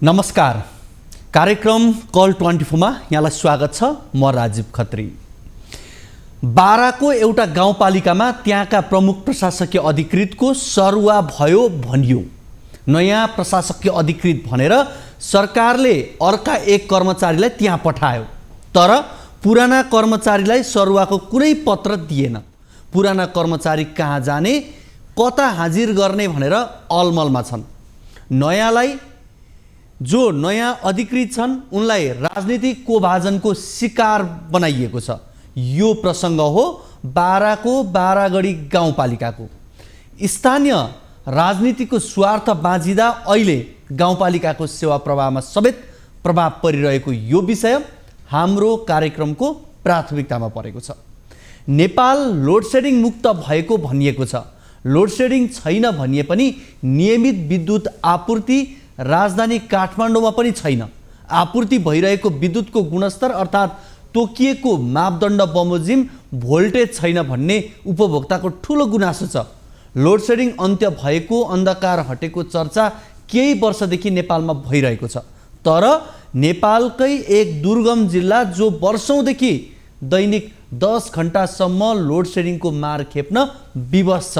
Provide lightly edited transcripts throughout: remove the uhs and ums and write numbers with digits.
नमस्कार। कार्यक्रम कल 24 मा यहाँलाई स्वागत छ। म राजीव खत्री। बाराको एउटा गाउँपालिकामा त्यहाँका प्रमुख प्रशासकीय अधिकृतको सरुवा भयो भनियो। नयाँ प्रशासकीय अधिकृत भनेर सरकारले अर्का एक कर्मचारीलाई त्यहाँ पठायो, तर पुराना कर्मचारीलाई सरुवाको कुनै पत्र दिएन। पुराना कर्मचारी कहाँ जाने, कता हाजिर गर्ने भनेर अलमलमा छन्। जो नयाँ अधिकृत छन् उनलाई राजनीतिक कोभाजनको शिकार बनाइएको छ। यो प्रसङ्ग हो बाराको बारागढी गाउँपालिकाको। स्थानीय राजनीतिको स्वार्थ बाँझिँदा अहिले गाउँपालिकाको सेवा प्रवाहमा समेत प्रभाव परिरहेको यो विषय हाम्रो कार्यक्रमको प्राथमिकतामा परेको छ। नेपाल लोडसेडिङ मुक्त भएको भनिएको छ। लोडसेडिङ छैन भनिए पनि नियमित विद्युत आपूर्ति राजधानी काठमाडौँमा पनि छैन। आपूर्ति भइरहेको विद्युतको गुणस्तर अर्थात् तोकिएको मापदण्ड बमोजिम भोल्टेज छैन भन्ने उपभोक्ताको ठुलो गुनासो छ। लोडसेडिङ अन्त्य भएको, अन्धकार हटेको चर्चा केही वर्षदेखि नेपालमा भइरहेको छ। तर नेपालकै एक दुर्गम जिल्ला जो वर्षौँदेखि दैनिक 10 घण्टासम्म लोडसेडिङको मार खेप्न विवश छ।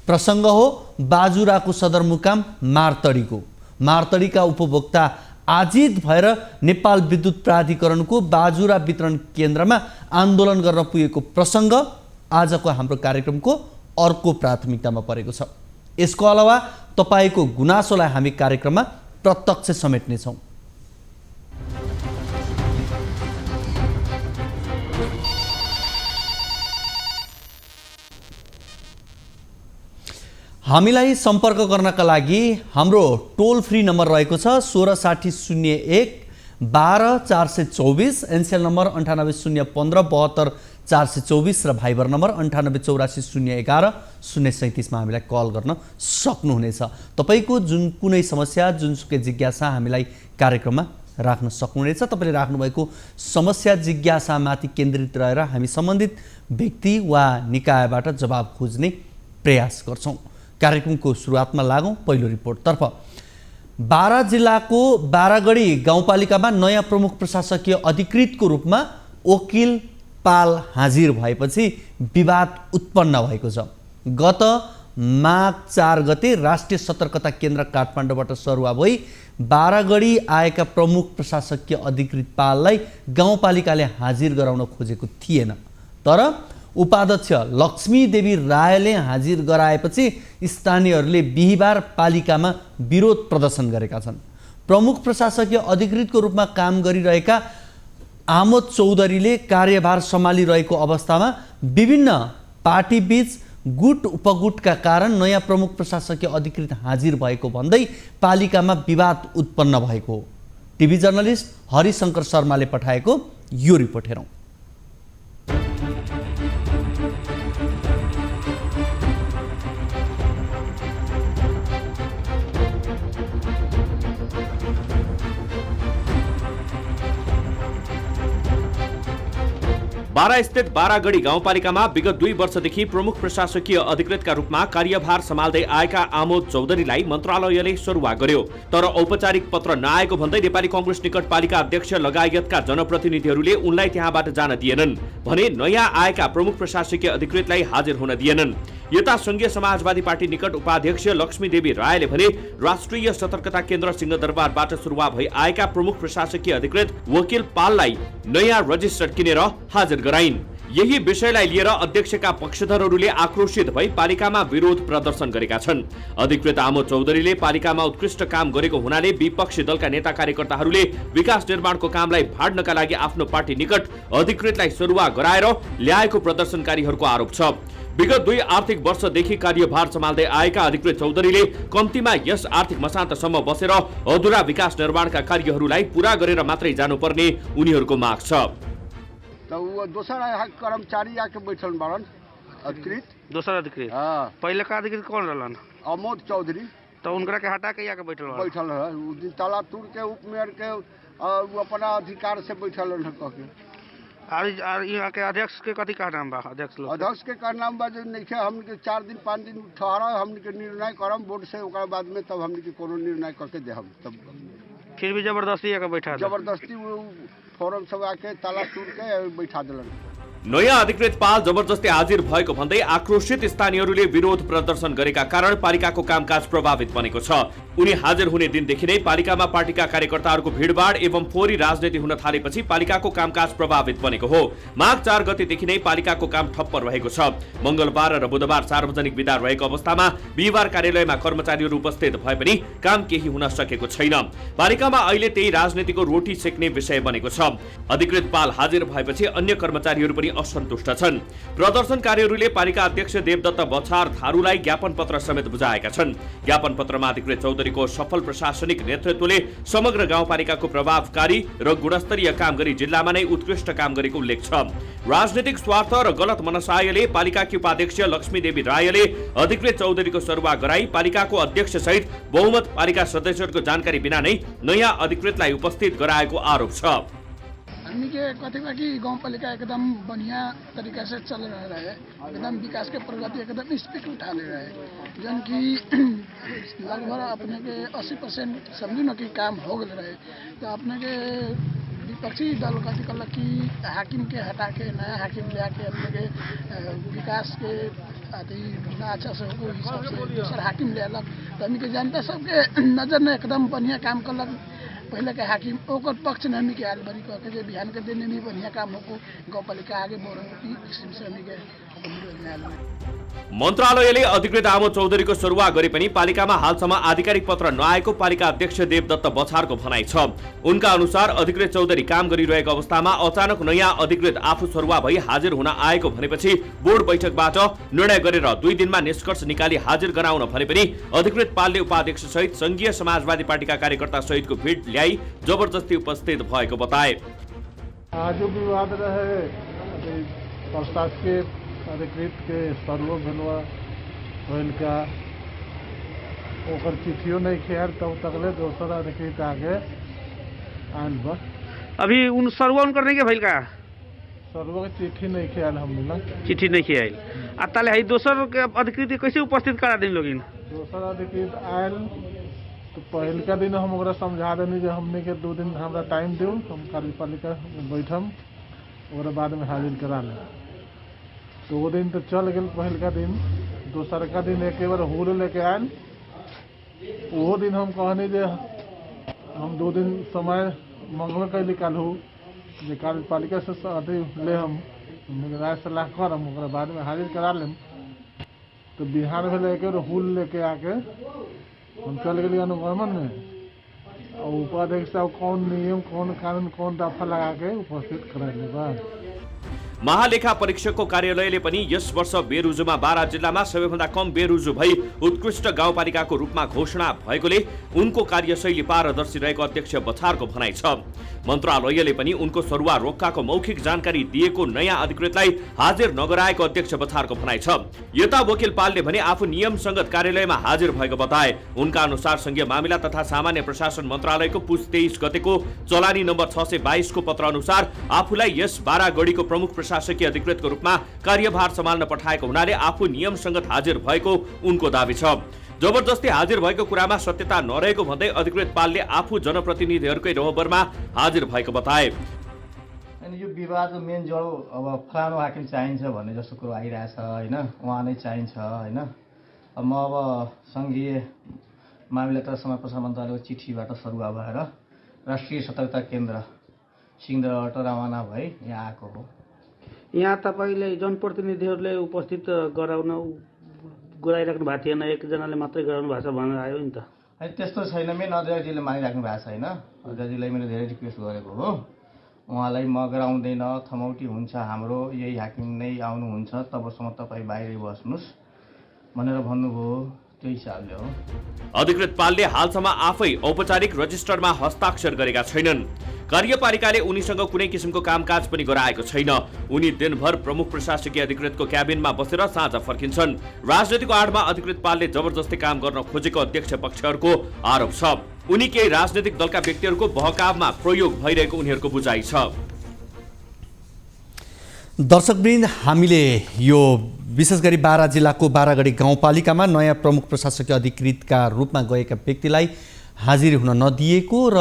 प्रसङ्ग हो बाजुराको सदरमुकाम मारतडीको। मारतडीका उपभोक्ता आजित भएर नेपाल विद्युत प्राधिकरणको बाजुरा वितरण केन्द्रमा आन्दोलन गर्न पुगेको प्रसङ्ग आजको हाम्रो कार्यक्रमको अर्को प्राथमिकतामा परेको छ। यसको अलावा तपाईको गुनासोलाई हामी कार्यक्रममा प्रत्यक्ष समेट्नेछौँ। हामीलाई सम्पर्क गर्नका लागि हाम्रो टोल फ्री नम्बर रहेको छ 166001 12424, एनसेल नम्बर 980157 72424 र भाइबर नम्बर 9884011037 मा हामीलाई कल गर्न सक्नुहुनेछ। तपाईको जुन कुनै समस्या, जुनसुकै जिज्ञासा हामीलाई कार्यक्रममा राख्न सक्नुहुनेछ। तपाईले राख्नुभएको समस्या जिज्ञासामाथि केन्द्रित रहेर हामी सम्बन्धित व्यक्ति वा निकायबाट जवाब खोज्ने प्रयास गर्छौँ। कार्यक्रमको सुरुवातमा लागौँ पहिलो रिपोर्टतर्फ। बारा जिल्लाको बारागढी गाउँपालिकामा नयाँ प्रमुख प्रशासकीय अधिकृतको रूपमा वकिल पाल हाजिर भएपछि विवाद उत्पन्न भएको छ। गत माघ 4 गते राष्ट्रिय सतर्कता केन्द्र काठमाडौँबाट सरुवा भई बारागढी आएका प्रमुख प्रशासकीय अधिकृत पाललाई गाउँपालिकाले हाजिर गराउन खोजेको थिएन, तर उपाध्यक्ष लक्ष्मी देवी रायले हाजिर गराएपछि स्थानीयहरूले बिहीबार पालिकामा विरोध प्रदर्शन गरेका छन्। प्रमुख प्रशासकीय अधिकृतको रूपमा काम गरिरहेका आमोद चौधरीले कार्यभार सम्हालिरहेको अवस्थामा विभिन्न पार्टीबीच गुट उपगुटका कारण नयाँ प्रमुख प्रशासकीय अधिकृत हाजिर भएको भन्दै पालिकामा विवाद उत्पन्न भएको हो। टिभी जर्नलिस्ट हरिशङ्कर शर्माले पठाएको यो रिपोर्ट हेरौँ। बारा स्थित बारागढी गाउँपालिकामा विगत 2 वर्षदेखि प्रमुख प्रशासकीय अधिकृतका रूपमा कार्यभार सम्हाल्दै आएका आमोद चौधरीलाई मन्त्रालयले सरुवा गर्यो, तर औपचारिक पत्र नआएको भन्दै नेपाली कांग्रेस निकट पालिका अध्यक्ष लगायतका जनप्रतिनिधिहरूले उनलाई त्यहाँबाट जान दिएनन् भने नयाँ आएका प्रमुख प्रशासकीय अधिकृतलाई हाजिर हुन दिएनन्। यता संघीय समाजवादी पार्टी निकट उपाध्यक्ष लक्ष्मी देवी रायले भने राष्ट्रिय सतर्कता केन्द्र सिंहदरबारबाट सुरुवा भई आएका प्रमुख प्रशासकीय अधिकृत वकिल पाललाई नयाँ रजिस्टर किनेर हाजिर गराइन्। यही विषयलाई लिएर अध्यक्षका पक्षधरहरूले आक्रोशित भई पालिकामा विरोध प्रदर्शन गरेका छन्। अधिकृत आमोद चौधरीले पालिकामा उत्कृष्ट काम गरेको हुनाले विपक्षी दलका नेता कार्यकर्ताहरूले विकास निर्माणको कामलाई भाड्नका लागि आफ्नो पार्टी निकट अधिकृतलाई सरुवा गराएर ल्याएको प्रदर्शनकारीहरूको आरोप छ। विगत 2 आर्थिक वर्षदेखि कार्यभार सम्हाल्दै आएका अधिकृत चौधरीले कम्तीमा यस आर्थिक मसान्तसम्म बसेर अधुरा विकास निर्माणका कार्यहरूलाई पूरा गरेर मात्रै जानुपर्ने उनीहरूको माग छ। तो वो दूसरा कर्मचारी आके बैठल बारन अधिकृत। दूसरा अधिकृत? हाँ। पहले का अधिकृत कौन रहलन? अमोद चौधरी। तो उनकरा के हटा के आके बैठल रहे? उस दिन ताला तोड़ के उपमेयर के वो अपना अधिकार से बैठल रहे कह के। यहाँ के अध्यक्ष के कथी का नाम बा? अध्यक्ष के का नाम बा जो नहीं हमके 4 दिन 5 दिन ठहरा हमके निर्णय करम बोर्ड से ओकरा बाद में तब हमके कोनो निर्णय करके दे हम तब फिर भी जबरदस्ती आके बैठा दिया। जबरदस्ती वो फॉर्म सब आके ताला तोड़ के बैठा दिलन। नयाँ अधिकृत पाल जबरजस्ती हाजिर भएको भन्दै आक्रोशित स्थानीयहरूले विरोध प्रदर्शन गरेका कारण पालिकाको कामकाज प्रभावित बनेको छ। उनी हाजिर हुने दिनदेखि नै पालिकामा पार्टीका कार्यकर्ताहरूको भिडभाड एवं फोहोरी राजनीति हुन थालेपछि पालिकाको कामकाज प्रभावित बनेको हो। माघ 4 गतेदेखि नै पालिकाको काम ठप्प रहेको छ। मंगलबार र बुधबार सार्वजनिक बिदा रहेको अवस्थामा बिहिबार कार्यालयमा कर्मचारीहरू उपस्थित भए पनि काम केही हुन सकेको छैन। पालिकामा अहिले त्यही राजनीतिको रोटी सेक्ने विषय बनेको छ। अधिकृत पाल हाजिर भएपछि अन्य कर्मचारीहरू पनि असन्तुष्ट छन्। प्रदर्शनकारीहरूले पालिका अध्यक्ष देवदत्त बछार थारूलाई ज्ञापन पत्र समेत बुझाएका छन्। ज्ञापन पत्रमा अधिकृत चौधरीको सफल प्रशासनिक नेतृत्वले समग्र गाउँपालिकाको प्रभावकारी र गुणस्तरीय काम गरी जिल्लामा नै उत्कृष्ट काम गरेको उल्लेख छ। राजनीतिक स्वार्थ र गलत मनसायले पालिकाकी उपाध्यक्ष लक्ष्मीदेवी रायले अधिकृत चौधरीको सरुवा गराई पालिकाको अध्यक्ष सहित बहुमत पालिका सदस्यहरूको जानकारी बिना नै नयाँ अधिकृतलाई उपस्थित गराएको आरोप छ। हामी के कतिपय कि गाउँपालिका एकदम बढ़िया तरीका से चल रहा है, एकदम विकास के प्रगति एकदम स्पीड उठा ले रहा है, जन की लगभग अपने के 80% समझू न कि काम हो गए रहे। तो अपने के विपक्षी दल कथी कहलक कि हाकिम के हटा के नया हाकिम ले आके अपने के विकास के अति अच्छा से हो हिसाब से दूसरा हाकिम ले अलग। तो हमी के जनता सबके नजर में एकदम बढ़िया काम करलक। पहले के हाकिम ओकर पक्ष में हमी के आल बरी कह के बिहान के दिन में बढ़िया काम हो गाउँपालिका आगे बढ़ किसिम से हमी के मन्त्रालयले अधिकृत आमोद चौधरीको सरुवा गरे पनि पालिकामा हालसम्म आधिकारिक पत्र नआएको पालिका अध्यक्ष देवदत्त बछारको भनाइ छ। उनका अनुसार अधिकृत चौधरी काम गरिरहेको अवस्थामा अचानक नयाँ अधिकृत आफू सरुवा भई हाजिर हुन आएको भनेपछि बोर्ड बैठकबाट निर्णय गरेर 2 दिनमा निष्कर्ष निकाली हाजिर गराउन भने पनि अधिकृत पालले उपाध्यक्ष सहित संघीय समाजवादी पार्टीका कार्यकर्ता सहितको भिड ल्याई जबरजस्ती उपस्थित भएको बताए। आज विवाद रहे प्रशासकीय अधिकृत के सर्व भेलवा होल का ओकर चिट्ठियों नहीं खेर तब तकले दोसर अधिकृत आगे आन बा। अभी उन सर्व उनकर नहीं के भइल का सर्व के चिट्ठी नहीं खेल हम मिला चिट्ठी नहीं खेल आ ताले है दोसर के अधिकृत कैसे उपस्थित करा दिन लोगिन। दोसर अधिकृत आयल तो पहल का दिन हम ओकरा समझा देनी जो हमने के 2 दिन हमरा टाइम दो हम कार्यपालिका बैठम और बाद में हाजिर करा ले। तो वो दिन तो चल गए पहल का दिन। दोसर का दिन एक बार हुल लेके आयल वो दिन हम कहनी जे हम 2 दिन समय मंगल के निकालू जे कार्यपालिका से अथी ले हम राय सलाह करम ओकरा बाद में हाजिर करा लेम। तो बिहार में एक बार हुल लेके आके हम चल गए अनुगमन में और उपाध्यक्ष साहब कौन नियम कौन कानून कौन दफा लगा के उपस्थित कराइले बा। महालेखा परीक्षकको कार्यालयले पनि यस वर्ष बेरुजुमा बारा जिल्लामा सबैभन्दा कम बेरुजु भई उत्कृष्ट गाउँपालिकाको रूपमा घोषणा भएकोले उनको कार्यशैली पारदर्शी रहेको अध्यक्ष बछारको भनाइ छ। मन्त्रालयले पनि उनको सरुवा रोक्काको मौखिक जानकारी दिएको नयाँ अधिकृतलाई हाजिर नगराएको अध्यक्ष बछारको भनाइ छ। यता वकिल पालले भने आफू नियम संगत कार्यालयमा हाजिर भएको बताए। उनका अनुसार संघीय मामिला तथा सामान्य प्रशासन मन्त्रालयको पुस 23 गतेको चलानी नम्बर 622 को पत्र अनुसार आफूलाई यस बारागढीको प्रमुख प्रशासकीय अधिकृतको रूपमा कार्यभार सम्हाल्न पठाएको हुनाले आफू नियम संगत हाजिर भएको उनको दावी छ। जबरजस्ती हाजिर भएको कुरामा सत्यता नरहेको भन्दै अधिकृत पालले आफू जनप्रतिनिधिहरूकै रोहबरमा हाजिर भएको बताए। अनि यो विवादको मेन जड अब फलानु हाकिम चाहिन्छ भन्ने जस्तो कुरो आइरहेछ हैन, उहाँ नै चाहिन्छ हैन। म अब संघीय मामिला तथा समाज प्रसारण मन्त्रालयको चिठीबाट सरुवा भएर राष्ट्रिय सतर्कता केन्द्र सिंहदरबाट रवाना भई यहाँ आएको हो। यहाँ तपाईले जनप्रतिनिधिहरूले उपस्थित गराइराख्नु भएको थिएन, एकजनाले मात्रै गराउनु भएको छ भनेर आयो नि त। अनि त्यस्तो छैन, मेन अध्यक्षजीले मानिराख्नु भएको छैन। अध्यक्षजीलाई मैले धेरै रिक्वेस्ट गरेको हो, उहाँलाई म गराउँदैन, थमौटी हुन्छ हाम्रो, यही हाकिम नै आउनुहुन्छ, तबसम्म तपाईँ बाहिरै बस्नुहोस् भनेर भन्नुभयो। त्यही हिसाबले हो। अधिकृत पालले हालसम्म आफै औपचारिक रजिस्टरमा हस्ताक्षर गरेका छैनन्। कार्यपालिकाले उनीसँग कुनै किसिमको कामकाज पनि गराएको छैन। उनी दिनभर प्रमुख प्रशासकीय अधिकृतको क्याबिनमा बसेर साँझ फर्किन्छन्। राजनीतिको आडमा अधिकृत पालले जबरजस्ती काम गर्न खोजेको अध्यक्ष पक्षहरूको आरोप छ। उनी केही राजनीतिक दलका व्यक्तिहरूको बहकावमा प्रयोग भइरहेको उनीहरूको बुझाइ छ। दर्शकवृन्द, हामीले यो विशेष गरी बारा जिल्लाको बारागढी गाउँपालिकामा नयाँ प्रमुख प्रशासकीय अधिकृतका रूपमा गएका व्यक्तिलाई हाजिरी हुन नदिएको र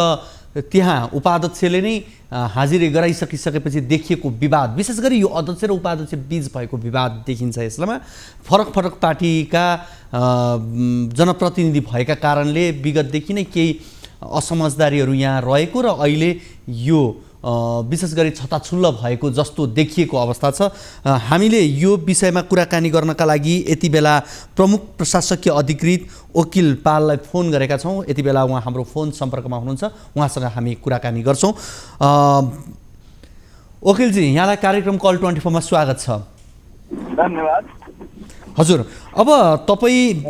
त्यहाँ उपाध्यक्षले नै हाजिरी गराइसकिसकेपछि देखिएको विवाद, विशेष गरी यो अध्यक्ष र उपाध्यक्ष बीच भएको विवाद देखिन्छ। यसमा फरक फरक पार्टीका जनप्रतिनिधि भएका कारणले विगतदेखि नै केही असमझदारीहरू यहाँ रहेको र अहिले यो विशेष गरी छताछुल्ल भएको जस्तो देखिएको अवस्था छ। हामीले यो विषयमा कुराकानी गर्नका लागि यति बेला प्रमुख प्रशासकीय अधिकृत वकिल पाललाई फोन गरेका छौँ। यति बेला उहाँ हाम्रो फोन सम्पर्कमा हुनुहुन्छ, उहाँसँग हामी कुराकानी गर्छौँ। वकिलजी, यहाँलाई कार्यक्रम कल 24 मा स्वागत छ। धन्यवाद। हजुर, अब तपाईँ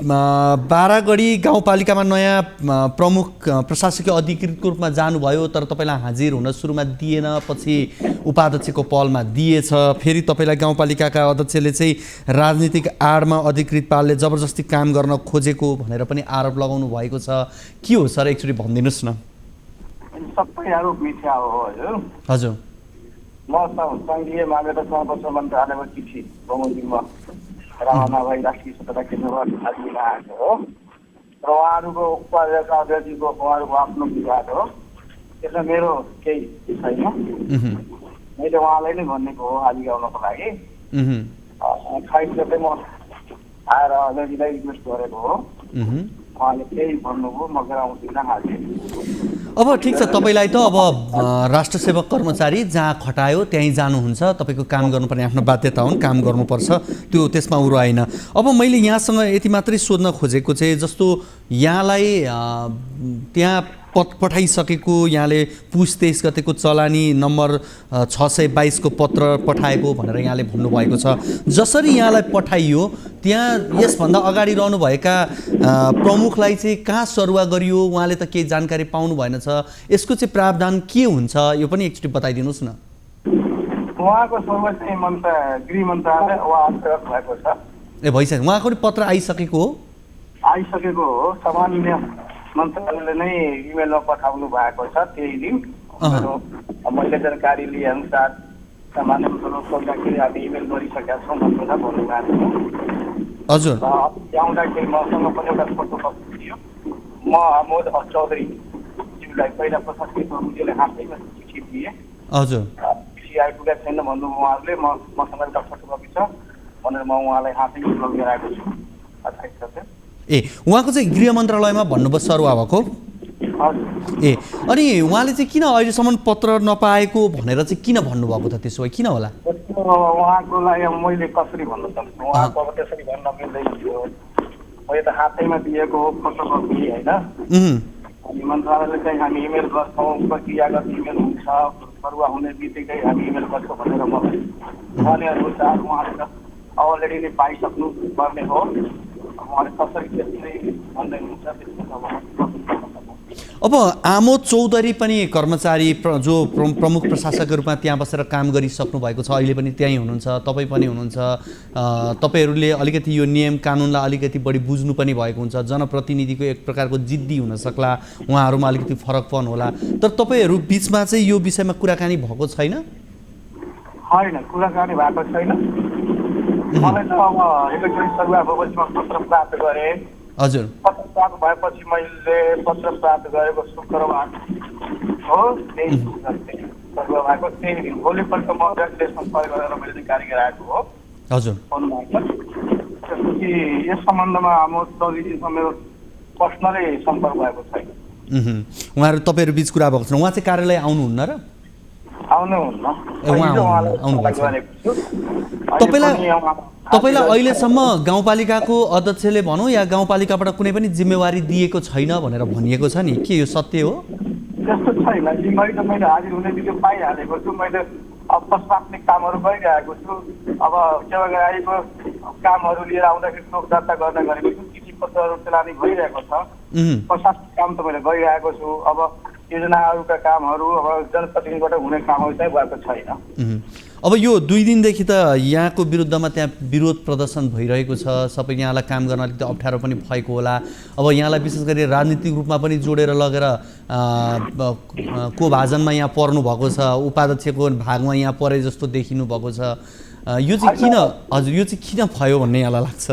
बारागढी गाउँपालिकामा नयाँ प्रमुख प्रशासकीय अधिकृतको रूपमा जानुभयो, तर तपाईँलाई हाजिर हुन सुरुमा दिएन, पछि उपाध्यक्षको पहलमा दिएछ। फेरि तपाईँलाई गाउँपालिकाका अध्यक्षले चाहिँ राजनीतिक आडमा अधिकृत पालले जबरजस्ती काम गर्न खोजेको भनेर पनि आरोप लगाउनु भएको छ। के हो सर, एकचोटि भनिदिनुहोस् न। सबै आरोप मिथ्या हो। हजुर हजुर, म सङ्घीय मामिला समावेश मन्त्रालयमा चिठी बमोजिममा रवाना भई राष्ट्रिय सतर्कता केन्द्रमा हाजिरा आएको हो र उहाँहरूको उपाध्यक्ष अध्यक्षको उहाँहरूको आफ्नो विवाद हो। त्यसमा मेरो केही छैन। मैले उहाँलाई नै भनेको हो हाजिर आउनको लागि। खैर म आएर अध्यक्षलाई रिक्वेस्ट गरेको हो, उहाँले केही भन्नुभयो, म गराउँदिनँ हाजिर। अब ठिक छ, तपाईँलाई त अब राष्ट्र सेवक कर्मचारी जहाँ खटायो त्यहीँ जानुहुन्छ, तपाईँको काम गर्नुपर्ने आफ्नो बाध्यता हुन्, काम गर्नुपर्छ, त्यो त्यसमा उरो आएन। अब मैले यहाँसँग यति मात्रै सोध्न खोजेको चाहिँ, जस्तो यहाँलाई त्यहाँ पठाइसकेको, यहाँले पुस 23 गतेको चलानी नम्बर 622 को पत्र पठाएको भनेर यहाँले भन्नुभएको छ। जसरी यहाँलाई पठाइयो त्यहाँ यसभन्दा अगाडि रहनुभएका प्रमुखलाई चाहिँ कहाँ सरुवा गरियो, उहाँले त केही जानकारी पाउनु भएन छ। यसको चाहिँ प्रावधान के हुन्छ यो पनि एकचोटि बताइदिनुहोस् न। उहाँको सरुवा चाहिँ गृह मन्त्रालय हस्तगत भएको छ। ए भइसक्यो, उहाँको पनि पत्र आइसकेको हो? आइसकेको हो। सामान्य मन्त्रालयले नै इमेलमा पठाउनु भएको छ। त्यही दिन मैले जानकारी लिए अनुसार सामान्य सोद्धाखेरि हामी इमेल गरिसकेका छौँ भनेर भन्नुभएको थियो। हजुर, आउँदाखेरि मसँग पनि एउटा फोटोकपी थियो। म अमोद चौधरीज्यूलाई पहिला प्रशासकीय प्रमुखले हातैमा चिठी दिएँ। हजुर, चिठी आइपुगेको छैन भन्नुभयो उहाँहरूले। मसँग एउटा फोटोकपी छ भनेर म उहाँलाई हातैमा लगेर आएको छु। 28 गते। ए, उहाँको चाहिँ गृह मन्त्रालयमा भन्नुभयो सरुवा भएको? ए, अनि उहाँले चाहिँ किन अहिलेसम्म पत्र नपाएको भनेर चाहिँ किन भन्नुभएको त? त्यसो भए किन होला? उहाँको लागि मैले कसरी भन्न सक्छु? उहाँको अब त्यसरी भन्न मिल्दैन थियो। मैले त हातैमा दिएको हो फोटोकपी, होइन? अनि मन्त्रालयले चाहिँ हामी इमेल गर्छौँ, प्रक्रियागत इमेल हुन्छ, सरुवा हुने बित्तिकै हामी इमेल गर्छौँ भनेर मलाई भनेअनुसार उहाँले त अलरेडी नै पाइसक्नु पर्ने हो। अब आमोद चौधरी पनि कर्मचारी जो प्रमुख प्रशासकको रूपमा त्यहाँ बसेर काम गरिसक्नु भएको छ, अहिले पनि त्यहीँ हुनुहुन्छ, तपाईँ पनि हुनुहुन्छ। तपाईँहरूले अलिकति यो नियम कानुनलाई अलिकति बढी बुझ्नु पनि भएको हुन्छ। जनप्रतिनिधिको एक प्रकारको जिद्दी हुन सक्ला, उहाँहरूमा अलिकति फरकपन होला, तर तपाईँहरू बिचमा चाहिँ यो विषयमा कुराकानी भएको छैन? होइन, कुराकानी भएको छैन। मलाई त अब एकैचोटि सरुवा भएपछि म पत्र प्राप्त गरेँ। हजुर, पत्र प्राप्त भएपछि मैले पत्र प्राप्त गरेको शुक्रबार हो। त्यही सरुवा भएको त्यही दिन भोलिपल्ट म अध्यक्षले सम्पर्क गरेर मैले जानकारी गराएको हो। हजुर, त्यसपछि यस सम्बन्धमा अमोद चौधरीसँग मेरो पर्सनलै सम्पर्क भएको छैन। उहाँहरू तपाईँहरू बिच कुरा भएको छैन? उहाँ चाहिँ कार्यालय आउनुहुन्न र? आउनुहुन्न। तपाईँलाई अहिलेसम्म गाउँपालिकाको अध्यक्षले भनौँ या गाउँपालिकाबाट कुनै पनि जिम्मेवारी दिएको छैन भनेर भनिएको छ नि, के यो सत्य हो? त्यस्तो छैन। जिम्मेवारी त मैले हाजिर हुने बित्तिकै पाइहालेको छु। मैले अब प्रशासनिक कामहरू गरिरहेको छु। अब सेवाग्राहीको कामहरू लिएर आउँदाखेरि टोक दर्ता गर्न गरेको छु। चिठी पत्रहरू चलानी भइरहेको छ। प्रशासनिक काम त मैले गरिरहेको छु। अब योजनाहरूका कामहरू, अब जनप्रतिनिधिबाट हुने कामहरू चाहिँ भएको छैन। अब यो 2 दिनदेखि त यहाँको विरुद्धमा त्यहाँ विरोध प्रदर्शन भइरहेको छ। सबै यहाँलाई काम गर्न अलिकति अप्ठ्यारो पनि भएको होला। अब यहाँलाई विशेष गरी राजनीतिक रूपमा पनि जोडेर लगेर को भाजनमा यहाँ पर्नु भएको छ, उपाध्यक्षको भागमा यहाँ परे जस्तो देखिनु भएको छ। यो चाहिँ किन, हजुर, यो चाहिँ किन भयो भन्ने यहाँलाई लाग्छ?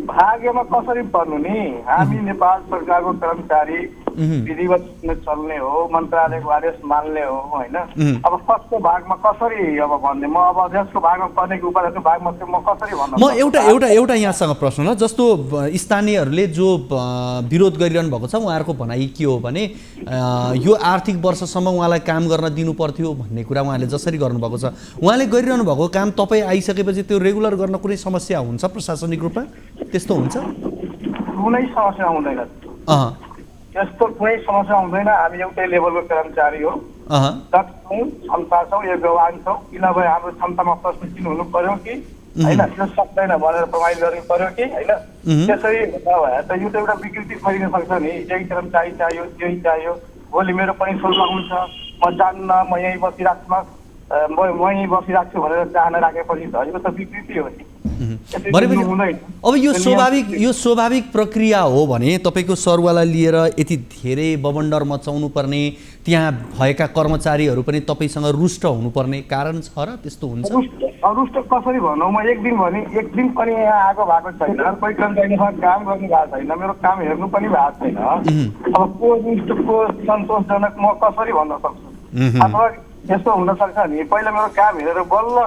भाग्यमा कसरी पर्नु नि? हामी नेपाल सरकारको कर्मचारी विधिवत चल्ने हो, मन्त्रालयको आदेश मान्ने हो होइन। अब फर्स्टको भागमा कसरी अब भन्ने, म अब अध्यक्षको भागमा पर्नेको उपाध्यक्षको भागमा चाहिँ म कसरी भन्नु? म एउटा यहाँसँग प्रश्न ल, जस्तो स्थानीयहरूले जो विरोध गरिरहनु भएको छ उहाँहरूको भनाइ के हो भने यो आर्थिक वर्षसम्म उहाँलाई काम गर्न दिनु पर्थ्यो भन्ने कुरा उहाँले जसरी गर्नुभएको छ, उहाँले गरिरहनु भएको काम तपाईँ आइसकेपछि त्यो रेगुलर गर्न कुनै समस्या हुन्छ प्रशासनिक रूपमा? त्यस्तो हुन्छ? कुनै समस्या हुँदैन, त्यस्तो कुनै समस्या हुँदैन। हामी एउटै लेभलको कर्मचारी हो, सक्छौँ, क्षमता छौँ, यो गवान छौँ। किनभने हाम्रो क्षमतामा प्रश्न किन हुनु पर्यो कि होइन, त्यो सक्दैन भनेर प्रमाणित गर्नु पर्यो कि होइन? त्यसरी नभए त यो त एउटा विकृति फैलिन सक्छ नि। यही कर्मचारी चाहियो, त्यही चाहियो, भोलि मेरो पनि सोल्मा हुन्छ, म जान्न, म यहीँ बसिरहेको म यहीँ बसिरहेको छु भनेर चाहना राखेपछि त यो त विकृति हो नि। अब यो स्वाभाविक प्रक्रिया हो भने तपाईँको सरुवालाई लिएर यति धेरै बबन्डर मचाउनु पर्ने, त्यहाँ भएका कर्मचारीहरू पनि तपाईँसँग रुष्ट हुनुपर्ने कारण छ र त्यस्तो हुन्छ? रुष्ट कसरी भनौँ, म एक दिन पनि यहाँ आएको भएको छैन, कोही कर्मचारीसँग काम गर्नु भएको छैन, मेरो काम हेर्नु पनि भएको छैन। अब को रुष्ट को सन्तोषजनक म कसरी भन्न सक्छु? अथवा यस्तो हुनसक्छ नि, पहिला मेरो काम हेरेर बल्ल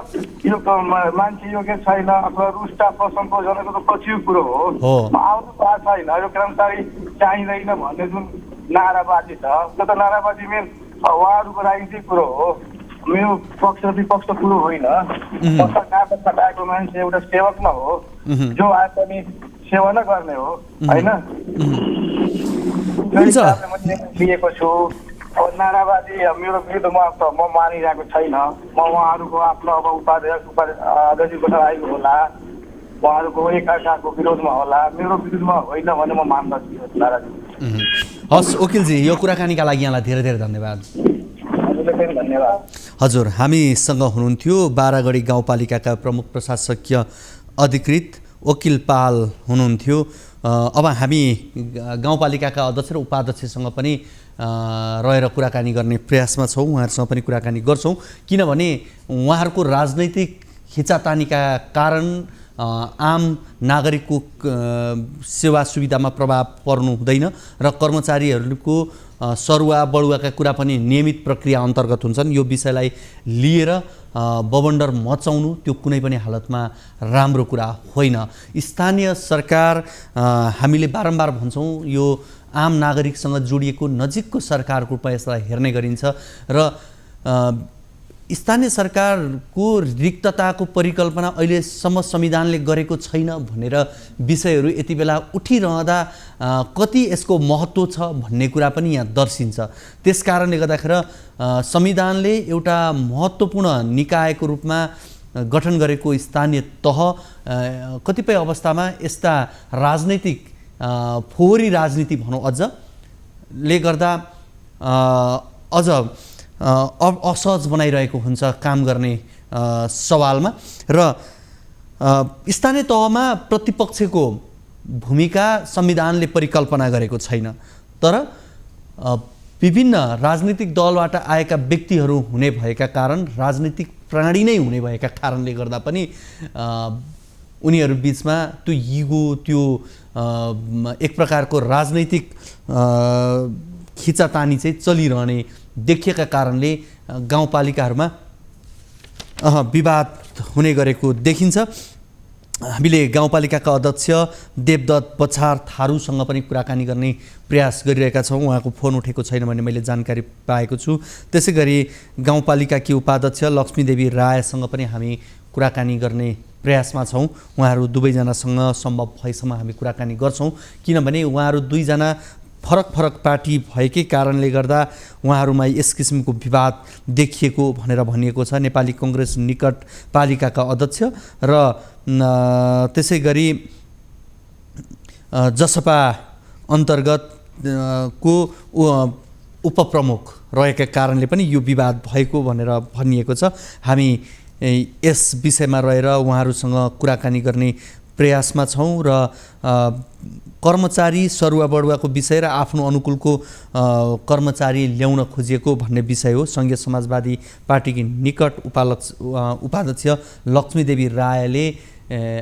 यो मान्छे योग्य छैन अथवा रुष्ट असन्तोषजनक त पछिको कुरो हो, आउनु भएको छैन, यो कर्मचारी चाहिँदैन भन्ने जुन नाराबाजी छ त्यो त नाराबाजी मेन उहाँहरूको राजनीतिक कुरो हो, मेरो पक्ष विपक्ष कुरो होइन। सरकारले खटाएको मान्छे एउटा सेवक न हो, जो आए पनि सेवा नै गर्ने हो होइन। लिएको छु नाराबाजी मेरो विरुद्धमा म मानिरहेको छैन, म उहाँहरूको आफ्नो अब अध्यक्षको आएको होला, उहाँहरूको एकअर्काको विरोधमा होला, मेरो विरुद्धमा होइन भने म मान्दछु नाराजी। हस् वकिलजी, यो कुराकानीका लागि यहाँलाई धेरै धेरै धन्यवाद। धन्यवाद। हजुर, हामीसँग हुनुहुन्थ्यो बारागढी गाउँपालिकाका प्रमुख प्रशासकीय अधिकृत वकिल पाल हुनुहुन्थ्यो। अब हामी गाउँपालिकाका अध्यक्ष र उपाध्यक्षसँग पनि रहेर कुराकानी गर्ने प्रयासमा छौँ, उहाँहरूसँग पनि कुराकानी गर्छौँ, किनभने उहाँहरूको राजनैतिक खिचातानीका कारण आम नागरिकको सेवा सुविधामा प्रभाव पर्नु हुँदैन र कर्मचारीहरूको सरुवा बढुवाका कुरा पनि नियमित प्रक्रिया अन्तर्गत हुन्छन्। यो विषयलाई लिएर बबन्डर मचाउनु त्यो कुनै पनि हालतमा राम्रो कुरा होइन। स्थानीय सरकार हामीले बारम्बार भन्छौँ यो आम नागरिकसँग जोडिएको नजिकको सरकारको रूपमा यसलाई हेर्ने गरिन्छ र स्थानीय सरकारको रिक्तताको परिकल्पना अहिलेसम्म संविधानले गरेको छैन भनेर विषयहरू यति बेला उठिरहँदा कति यसको महत्त्व छ भन्ने कुरा पनि यहाँ दर्शिन्छ। त्यस कारणले गर्दाखेरि संविधानले एउटा महत्त्वपूर्ण निकायको रूपमा गठन गरेको स्थानीय तह कतिपय अवस्थामा यस्ता राजनैतिक फोहोरी राजनीति भनौँ अझले गर्दा अझ असहज बनाइरहेको हुन्छ काम गर्ने सवालमा र स्थानीय तहमा प्रतिपक्षको भूमिका संविधानले परिकल्पना गरेको छैन। तर विभिन्न राजनीतिक दलबाट आएका व्यक्तिहरू हुने भएका कारण, राजनीतिक प्राणी नै हुने भएका कारणले गर्दा पनि उनीहरू बीचमा त्यो इगो, त्यो एक प्रकारको राजनैतिक खिचातानी चाहिँ चलिरहने देखिएका कारणले गाउँपालिकाहरूमा विवाद हुने गरेको देखिन्छ। हामीले गाउँपालिकाका अध्यक्ष देवदत्त बछार थारूसँग पनि कुराकानी गर्ने प्रयास गरिरहेका छौँ, उहाँको फोन उठेको छैन भन्ने मैले जानकारी पाएको छु। त्यसै गरी गाउँपालिकाकी उपाध्यक्ष लक्ष्मीदेवी रायसँग पनि हामी कुराकानी गर्ने प्रयासमा छौँ। उहाँहरू दुवैजनासँग सम्भव भएसम्म हामी कुराकानी गर्छौँ, किनभने उहाँहरू दुईजना फरक फरक पार्टी भएकै कारणले गर्दा उहाँहरूमा यस किसिमको विवाद देखिएको भनेर भनिएको छ। नेपाली कङ्ग्रेस निकट पालिकाका अध्यक्ष र त्यसै गरी जसपा अन्तर्गत को उपप्रमुख रहेका कारणले पनि यो विवाद भएको भनेर भनिएको छ। हामी यस विषयमा रहेर उहाँहरूसँग कुराकानी गर्ने प्रयासमा छौँ र कर्मचारी सरुवा बढुवाको विषय र आफ्नो अनुकूलको कर्मचारी ल्याउन खोजिएको भन्ने विषय हो। सङ्घीय समाजवादी पार्टीकी निकट उपाध्यक्ष लक्ष्मीदेवी रायले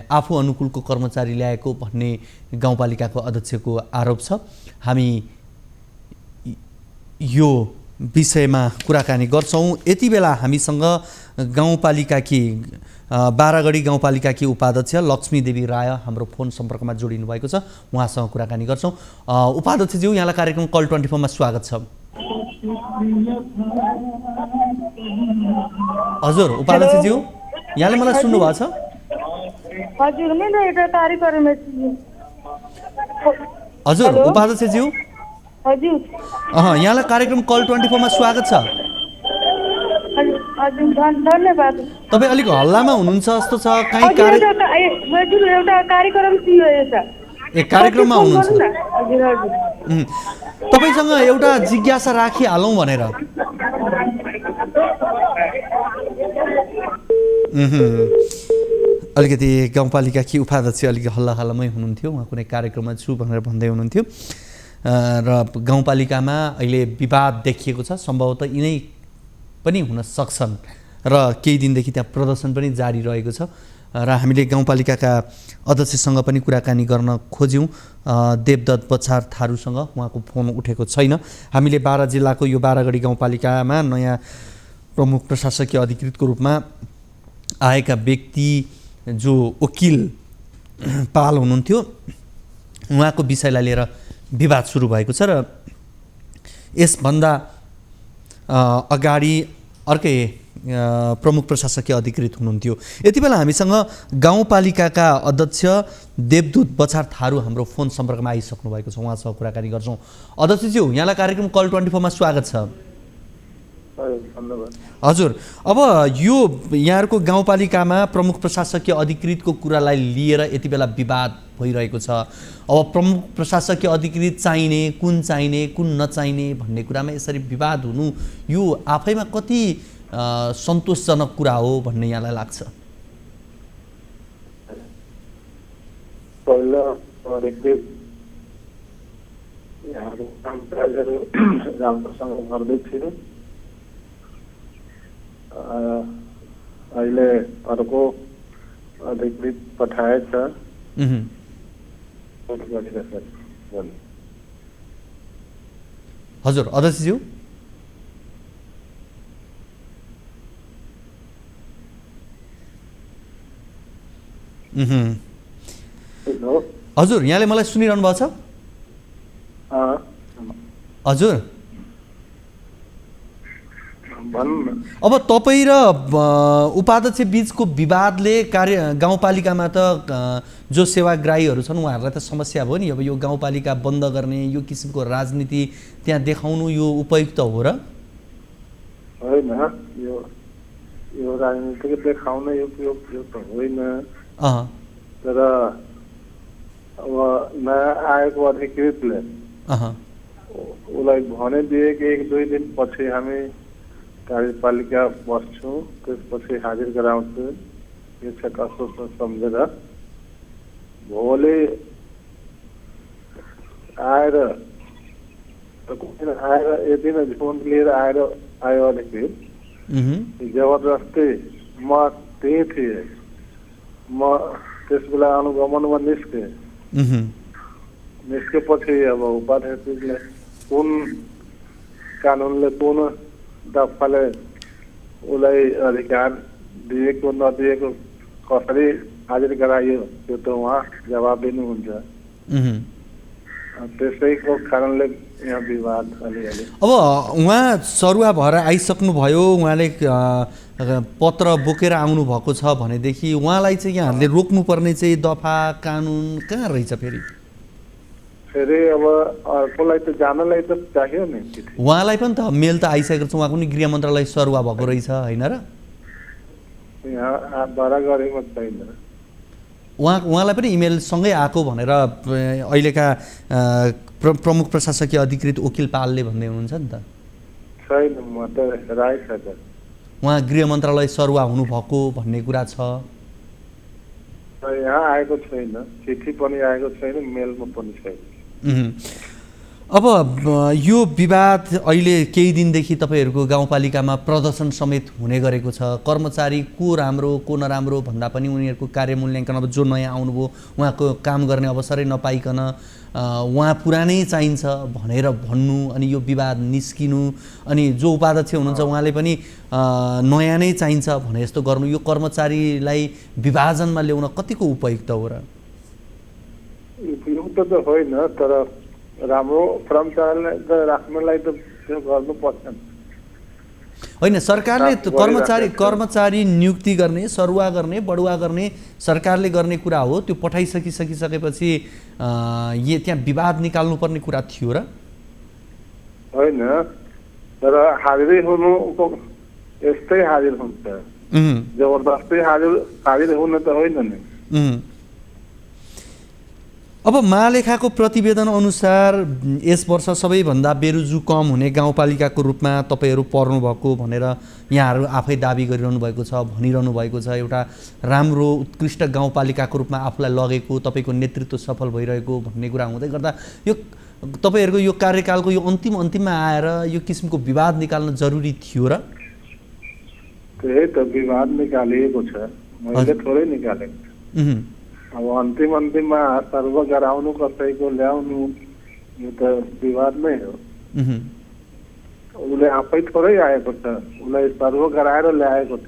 आफू अनुकूलको कर्मचारी ल्याएको भन्ने गाउँपालिकाको अध्यक्षको आरोप छ। हामी यो विषयमा कुराकानी गर्छौँ। यति बेला हामीसँग गाउँपालिकाकी बारागढी गाउँपालिकाकी उपाध्यक्ष लक्ष्मी देवी राय हाम्रो फोन सम्पर्कमा जोडिनु भएको छ। उहाँसँग कुराकानी गर्छौँ। उपाध्यक्षज्यू, यहाँलाई कार्यक्रम कल 24 मा स्वागत छ। हजुर उपाध्यक्षज्यू, यहाँले मलाई सुन्नु भएको छ? हजुर, मेरो एउटा कार्यक्रम हजुर उपाध्यक्षज्यू, हजुर यहाँलाई कार्यक्रम कल 24 मा स्वागत छ। हजुर धन्यवाद। तपाईँ अलिक हल्लामा हुनुहुन्छ जस्तो छ। कहीँ हजुर एउटा कार्यक्रम थियो यता। ए कार्यक्रममा हुनुहुन्छ? हजुर हजुर। तपाईँसँग एउटा जिज्ञासा राखिहालौँ भनेर। अलिकति गाउँपालिकाकी उपाध्यक्ष अलिक हल्लामै हुनुहुन्थ्यो। उहाँ कुनै कार्यक्रममा छु भनेर भन्दै हुनुहुन्थ्यो। र गाउँपालिकामा अहिले विवाद देखिएको छ। सम्भवतः यिनै पनि हुन सक्छन् र केही दिनदेखि त्यहाँ प्रदर्शन पनि जारी रहेको छ र हामीले गाउँपालिकाका अध्यक्षसँग पनि कुराकानी गर्न खोज्यौँ। देवदत्त बछार थारूसँग उहाँको फोन उठेको छैन। हामीले बारा जिल्लाको यो बारागढी गाउँपालिकामा नयाँ प्रमुख प्रशासकीय अधिकृतको रूपमा आएका व्यक्ति जो वकिल पाल हुनुहुन्थ्यो, उहाँको विषयलाई लिएर विवाद सुरु भएको छ र यसभन्दा अगाडि अर्कै प्रमुख प्रशासकीय अधिकृत हुनुहुन्थ्यो। यति बेला हामीसँग गाउँपालिकाका अध्यक्ष देवदूत बछार थारू हाम्रो फोन सम्पर्कमा आइसक्नु भएको छ। उहाँसँग कुराकानी गर्छौँ। अध्यक्षज्यू, यहाँलाई कार्यक्रम कल 24 मा स्वागत छ। हजुर, अब यो यहाँहरूको गाउँपालिकामा प्रमुख प्रशासकीय अधिकृतको कुरालाई लिएर यति बेला विवाद भइरहेको छ। अब प्रमुख प्रशासकीय अधिकृत चाहिने, कुन नचाहिने भन्ने कुरामा यसरी विवाद हुनु यो आफैमा कति सन्तोषजनक कुरा हो भन्ने यहाँलाई लाग्छ? पहिला अधिकृत यहाँको कामकाजहरू राम्रोसँग गर्दै थियो। अहिले अर्को अधिकृत पठाएछ। हजुर अध्यक्षज्यू, हजुर यहाँले मलाई सुनिरहनु भएको छ? हजुर अब तपाईँ र उपाध्यक्ष बीचको विवादले गाउँपालिकामा त जो सेवाग्राहीहरू छन् उहाँहरूलाई त समस्या भयो नि। अब यो गाउँपालिका बन्द गर्ने यो किसिमको राजनीति त्यहाँ देखाउनु यो उपयुक्त हो र होइन? यो राजनीतिक देखाउन उपयुक्त त होइन। तर अब नयाँ आएको अधिकृतले उसलाई भने दिए कि 1-2 दिन पछि हामी कार्यपालिका बस्छौँ, त्यसपछि हाजिर गराउँछु, यो छ कस्तो सम्झेर भोलि आएर यति नै फोन लिएर आयो अधिकृत। जबरजस्ती म त्यही थिएँ, म त्यस बेला अनुगमनमा निस्केपछि अब उपाध्यक्षले कुन कानुनले कुन दफाले उसलाई अधिकार दिएको नदिएको कसरी हाजिर गराइयो त्यो त उहाँ जवाब दिनुहुन्छ। त्यसैको कारणले यहाँ विवाद अलिअलि। अब उहाँ सरुवा भएर आइसक्नुभयो, उहाँले पत्र बोकेर आउनु भएको छ भनेदेखि उहाँलाई चाहिँ यहाँहरूले रोक्नुपर्ने चाहिँ दफा कानुन कहाँ रहेछ? फेरि अब अर्कोलाई त जानलाई त चाहियो नि। उहाँलाई पनि त मेल त आइसकेको छ, उहाँको नि गृह मन्त्रालय सरुवा भएको रहेछ होइन र? यहाँ बारागढीमा छैन। उहाँलाई पनि इमेल सँगै आएको भनेर अहिलेका प्रमुख प्रशासकीय अधिकृत वकिल पालले भन्दै हुनुहुन्छ नि त। छैन, म त राई छ। उहाँ गृह मन्त्रालय सरुवा हुनुभएको भन्ने कुरा छ। यहाँ आएको छैन, चिठी पनि आएको छैन, मेलमा पनि छैन। अब यो विवाद अहिले केही दिनदेखि तपाईँहरूको गाउँपालिकामा प्रदर्शन समेत हुने गरेको छ। कर्मचारी को राम्रो को नराम्रो भन्दा पनि उनीहरूको कार्य मूल्याङ्कन, अब जो नयाँ आउनुभयो उहाँको काम गर्ने अवसरै नपाइकन उहाँ पुरानै चाहिन्छ भनेर भन्नु, अनि यो विवाद निस्किनु, अनि जो उपाध्यक्ष हुनुहुन्छ उहाँले पनि नयाँ नै चाहिन्छ भने जस्तो गर्नु, यो कर्मचारीलाई विभाजनमा ल्याउन कतिको उपयुक्त हो र? उपयुक्त त होइन, तर राम्रो कर्मचारीलाई त राख्नलाई त त्यो गर्नुपर्छ। होइन, सरकारले कर्मचारी नियुक्ति गर्ने, सरुवा गर्ने, बढुवा गर्ने सरकारले गर्ने कुरा हो। त्यो पठाइसकिसकेपछि त्यहाँ विवाद निकाल्नुपर्ने कुरा थियो र? होइन, तर हाजिरै हुनु यस्तै हाजिर हुन्छ, जबरदस्ती हाजिर हुनु त होइन नि। अब महालेखाको प्रतिवेदन अनुसार यस वर्ष सबैभन्दा बेरोजु कम हुने गाउँपालिकाको रूपमा तपाईँहरू पर्नुभएको भनेर यहाँहरू आफै दाबी गरिरहनु भएको छ, भनिरहनु भएको छ। एउटा राम्रो उत्कृष्ट गाउँपालिकाको रूपमा आफूलाई लगेको, तपाईँको नेतृत्व सफल भइरहेको भन्ने कुरा हुँदै गर्दा यो तपाईँहरूको यो कार्यकालको यो अन्तिममा आएर यो किसिमको विवाद निकाल्न जरुरी थियो र? त्यही त विवाद निकालिएको छ, मैले थोरै निकालेको। अब अन्तिममा सर्व गराउनु, कसैको ल्याउनु, यो त विवाद नै हो। उसले आफै थोरै आएको छ, उसलाई सर्व गराएर ल्याएको छ।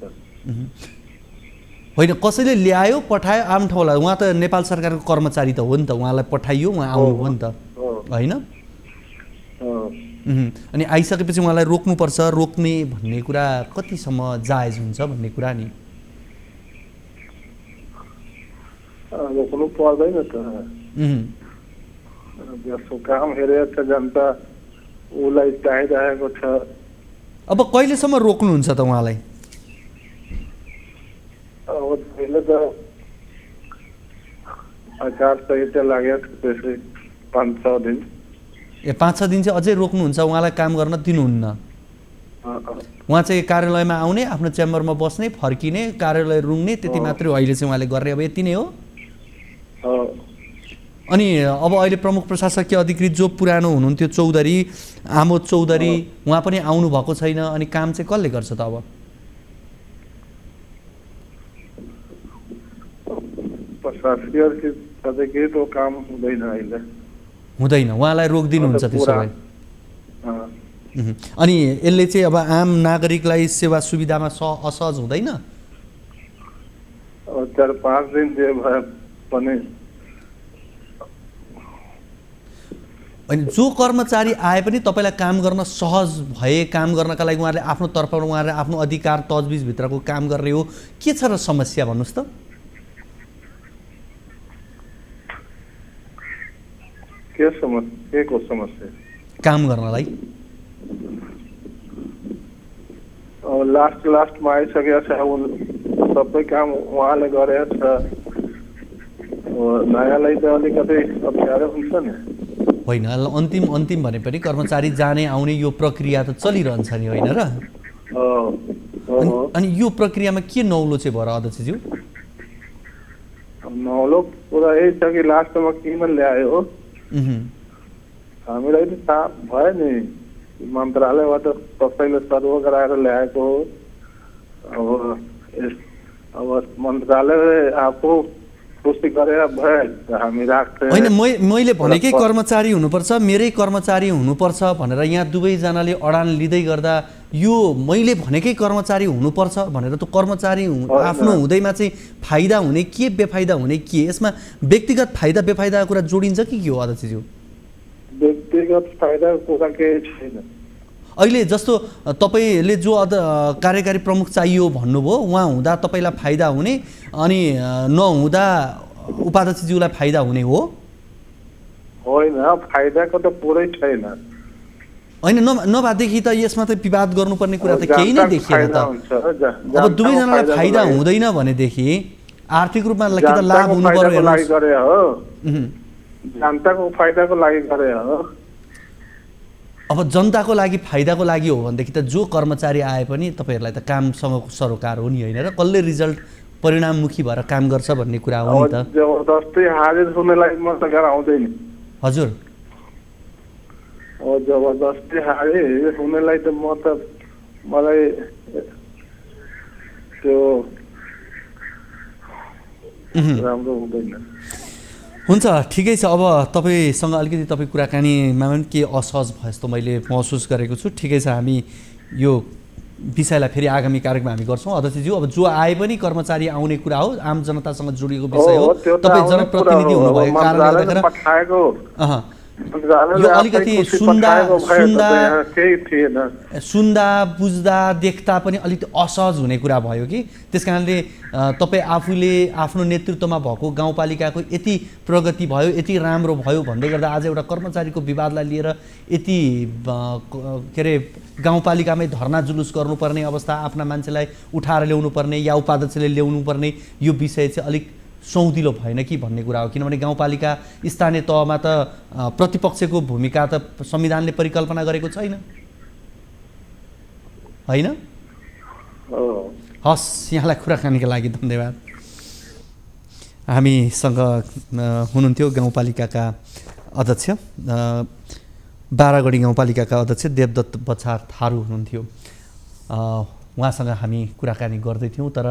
होइन, कसैले ल्यायो पठायो आम ठाउँलाई, उहाँ त नेपाल सरकारको कर्मचारी त हो नि त, उहाँलाई पठाइयो, उहाँ आउनु हो नि त, होइन? अनि आइसकेपछि उहाँलाई रोक्नुपर्छ, रोक्ने भन्ने कुरा कतिसम्म जायज हुन्छ भन्ने कुरा नि? रोक्नु पर्दैन त, जसको काम हेरेको छ जनता उसलाई चाहिरहेको छ। अब कहिलेसम्म रोक्नुहुन्छ त उहाँलाई? अब पहिले त आचार संहिता लागेको छ, त्यसै 5-6 दिन। 5-6 दिन चाहिँ अझै रोक्नुहुन्छ, उहाँलाई काम गर्न दिनुहुन्न? उहाँ चाहिँ कार्यालयमा आउने, आफ्नो च्याम्बरमा बस्ने, फर्किने, कार्यालय रुङ्ने, त्यति मात्रै अहिले चाहिँ उहाँले गर्ने, अब यति नै हो? अनि अब अहिले प्रमुख प्रशासकीय अधिकृत जो पुरानो हुनुहुन्थ्यो चौधरी, आमोद चौधरी, उहाँ पनि आउनु भएको छैन, अनि काम चाहिँ कसले गर्छ त? अब प्रशासकीय अधिकृत काम हुँदैन अहिले, हुँदैन, उहाँलाई रोकिदिनुहुन्छ त्यसो भए? अनि यसले चाहिँ अब आम नागरिकलाई सेवा सुविधामा असहज हुँदैन? 4-5 दिन जे भए पनि। अनि जो कर्मचारी आए पनि तपाईँलाई काम गर्न सहज भए, काम गर्नका लागि उहाँहरूले आफ्नो तर्फबाट उहाँहरूले आफ्नो अधिकार तजबिजभित्रको काम गर्ने हो, के छ र समस्या भन्नुहोस् त? के को समस्या? काम गर्नलाई अब लास्टमा आइसकेको छ, सबै काम उहाँले गरेको छ, नयाँलाई त अलिकति अप्ठ्यारो हुन्छ नि। होइन, अन्तिम भने पनि कर्मचारी जाने आउने यो प्रक्रिया त चलिरहन्छ नि, होइन र? अनि यो प्रक्रियामा के नौलो चाहिँ भएर अध्यक्षज्यू? नौलो कुरा यही छ कि लास्टमा किन ल्यायो, हामीलाई त थाहा भयो नि, मन्त्रालयबाट कसैले सर्व गराएर ल्याएको हो। अब मन्त्रालयले आफू पुष्टि गरेर भयो, हामी राख्छौँ। होइन, मैले भनेकै कर्मचारी हुनुपर्छ, मेरै कर्मचारी हुनुपर्छ भनेर यहाँ दुवैजनाले अडान लिँदै गर्दा यो मैले भनेकै कर्मचारी हुनुपर्छ भनेर त कर्मचारी आफ्नो हुँदैमा चाहिँ फाइदा हुने के, बेफाइदा हुने के, यसमा व्यक्तिगत फाइदा बेफाइदाको कुरा जोडिन्छ कि के हो अध्यक्षज्यू? व्यक्तिगत फाइदा कुरा केही छैन। अहिले जस्तो तपाईँले जो कार्यकारी प्रमुख चाहियो भन्नुभयो, उहाँ हुँदा तपाईँलाई फाइदा हुने, अनि नहुँदा उपाध्यक्षज्यूलाई फाइदा हुने हो? होइन, फाइदाको त पुरै छैन। होइन, नभएदेखि त यसमा त विवाद गर्नुपर्ने कुरा त केही नै देखिएन त। अब दुवैजनालाई फाइदा हुँदैन भनेदेखि आर्थिक रूपमा के त लाभ हुनु पर्यो? जनताको फाइदाको लागि गरे हो। अब जनताको लागि फाइदाको लागि हो भनेदेखि त जो कर्मचारी आए पनि तपाईँहरूलाई त कामसँगको सरोकार हो नि, होइन र? कसले रिजल्ट परिणाममुखी भएर काम गर्छ भन्ने कुरा हो नि त। जबरदस्ती हाजिर हुनेलाई म त गराउँदैन। हजुर, जबरदस्ती हारे हुनेलाई त मलाई त्यो राम्रो हुँदैन। हुन्छ, ठिकै छ। अब तपाईँसँग अलिकति तपाईँ कुराकानीमा पनि के असहज भयो जस्तो मैले महसुस गरेको छु। ठिकै छ, हामी यो विषयलाई फेरि आगामी कार्यक्रममा हामी गर्छौँ। अध्यक्षज्यू, अब जो आए पनि कर्मचारी आउने कुरा हो, आम जनतासँग जोडिएको विषय हो, तपाईँ जनप्रतिनिधि हुनुभएको कारणले गर्दा यो अलिकति सुन्दा बुझ्दा देख्दा पनि अलिकति असहज हुने कुरा भयो कि त्यस कारणले तपाईँ आफूले आफ्नो नेतृत्वमा भएको गाउँपालिकाको यति प्रगति भयो, यति राम्रो भयो भन्दै गर्दा आज एउटा कर्मचारीको विवादलाई लिएर यति के अरे गाउँपालिकामै धरना जुलुस गर्नुपर्ने अवस्था, आफ्ना मान्छेलाई उठाएर ल्याउनुपर्ने या उपाध्यक्षले ल्याउनुपर्ने यो विषय चाहिँ अलिक सौदिलो भएन कि भन्ने कुरा हो। किनभने गाउँपालिका स्थानीय तहमा त प्रतिपक्षको भूमिका त संविधानले परिकल्पना गरेको छैन, होइन? हस्, यहाँलाई कुराकानीका लागि धन्यवाद। हामीसँग हुनुहुन्थ्यो गाउँपालिकाका अध्यक्ष, बारागढी गाउँपालिकाका अध्यक्ष देवदत्त बछार थारू हुनुहुन्थ्यो। उहाँसँग हामी कुराकानी गर्दै थियौँ, तर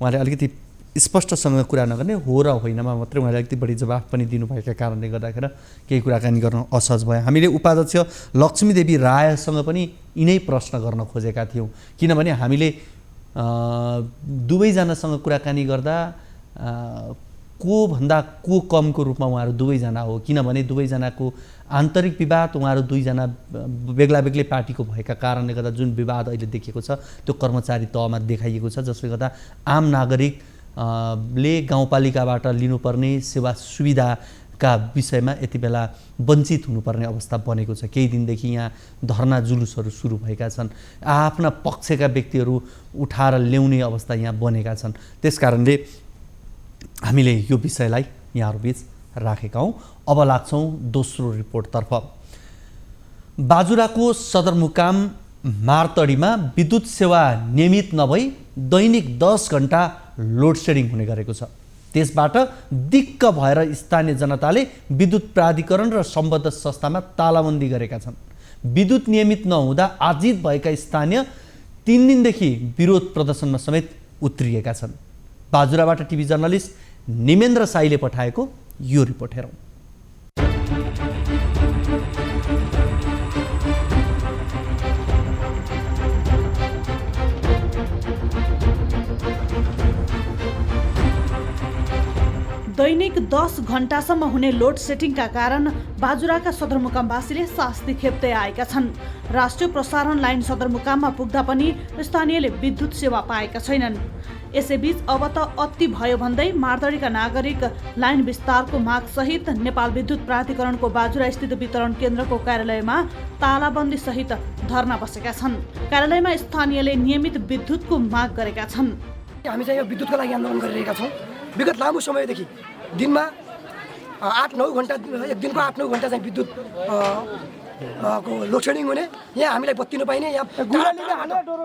उहाँले अलिकति स्पष्टसँग कुरा नगर्ने, हो र होइनमा मात्रै उहाँले अलिकति बढी जवाफ पनि दिनुभएका कारणले गर्दाखेरि केही कुराकानी गर्न असहज भयो। हामीले उपाध्यक्ष लक्ष्मीदेवी रायसँग पनि यिनै प्रश्न गर्न खोजेका थियौँ, किनभने हामीले दुवैजनासँग कुराकानी गर्दा को भन्दा को कमको रूपमा उहाँहरू दुवैजना हो। किनभने दुवैजनाको आन्तरिक विवाद, उहाँहरू दुईजना बेग्ला बेग्लै पार्टीको भएका कारणले गर्दा जुन विवाद अहिले देखिएको छ त्यो कर्मचारी तहमा देखाइएको छ, जसले गर्दा आम नागरिक ले गाउँपालिकाबाट लिनुपर्ने सेवा सुविधाका विषयमा यति बेला वञ्चित हुनुपर्ने अवस्था बनेको छ। केही दिनदेखि यहाँ धरना जुलुसहरू सुरु भएका छन्, आफ्ना पक्षका व्यक्तिहरू उठाएर ल्याउने अवस्था यहाँ बनेका छन्। त्यसकारणले हामीले यो विषयलाई यहाँहरूबीच राखेका हौँ। अब लाग्छौँ दोस्रो रिपोर्टतर्फ। बाजुराको सदरमुकाम मारतडीमा विद्युत सेवा नियमित नभई दैनिक 10 घण्टा लोड सेडिङ हुने गरेको छ। त्यसबाट दिक्क भएर स्थानीय जनताले विद्युत प्राधिकरण र सम्बद्ध संस्थामा तालाबन्दी गरेका छन्। विद्युत नियमित नहुँदा आजित भएका स्थानीय 3 दिनदेखि विरोध प्रदर्शनमा समेत उत्रिएका छन्। बाजुराबाट टिभी जर्नलिस्ट निमेन्द्र साईले पठाएको यो रिपोर्ट हेरौँ। दैनिक 10 घण्टासम्म हुने लोड सेटिङका कारण बाजुराका सदरमुकामवासीले शास्ति खेप्दै आएका छन्। राष्ट्रिय प्रसारण लाइन सदरमुकाममा पुग्दा पनि स्थानीयले विद्युत सेवा पाएका छैनन्। यसैबीच अब त अति भयो भन्दै मारतडीका नागरिक लाइन विस्तारको माग सहित नेपाल विद्युत प्राधिकरणको बाजुरा स्थित वितरण केन्द्रको कार्यालयमा तालाबन्दी सहित धरना बसेका छन्। कार्यालयमा स्थानीयले नियमित विद्युतको माग गरेका छन्। हामी चाहिँ यो विद्युतको लागि आन्दोलन गरिरहेका छौँ। विगत लामो समयदेखि दिनमा 8-9 घण्टा, एक दिनको 8-9 घण्टा चाहिँ विद्युत को लोड सेडिङ हुने, यहाँ हामीलाई बत्ती नपाइने, यहाँ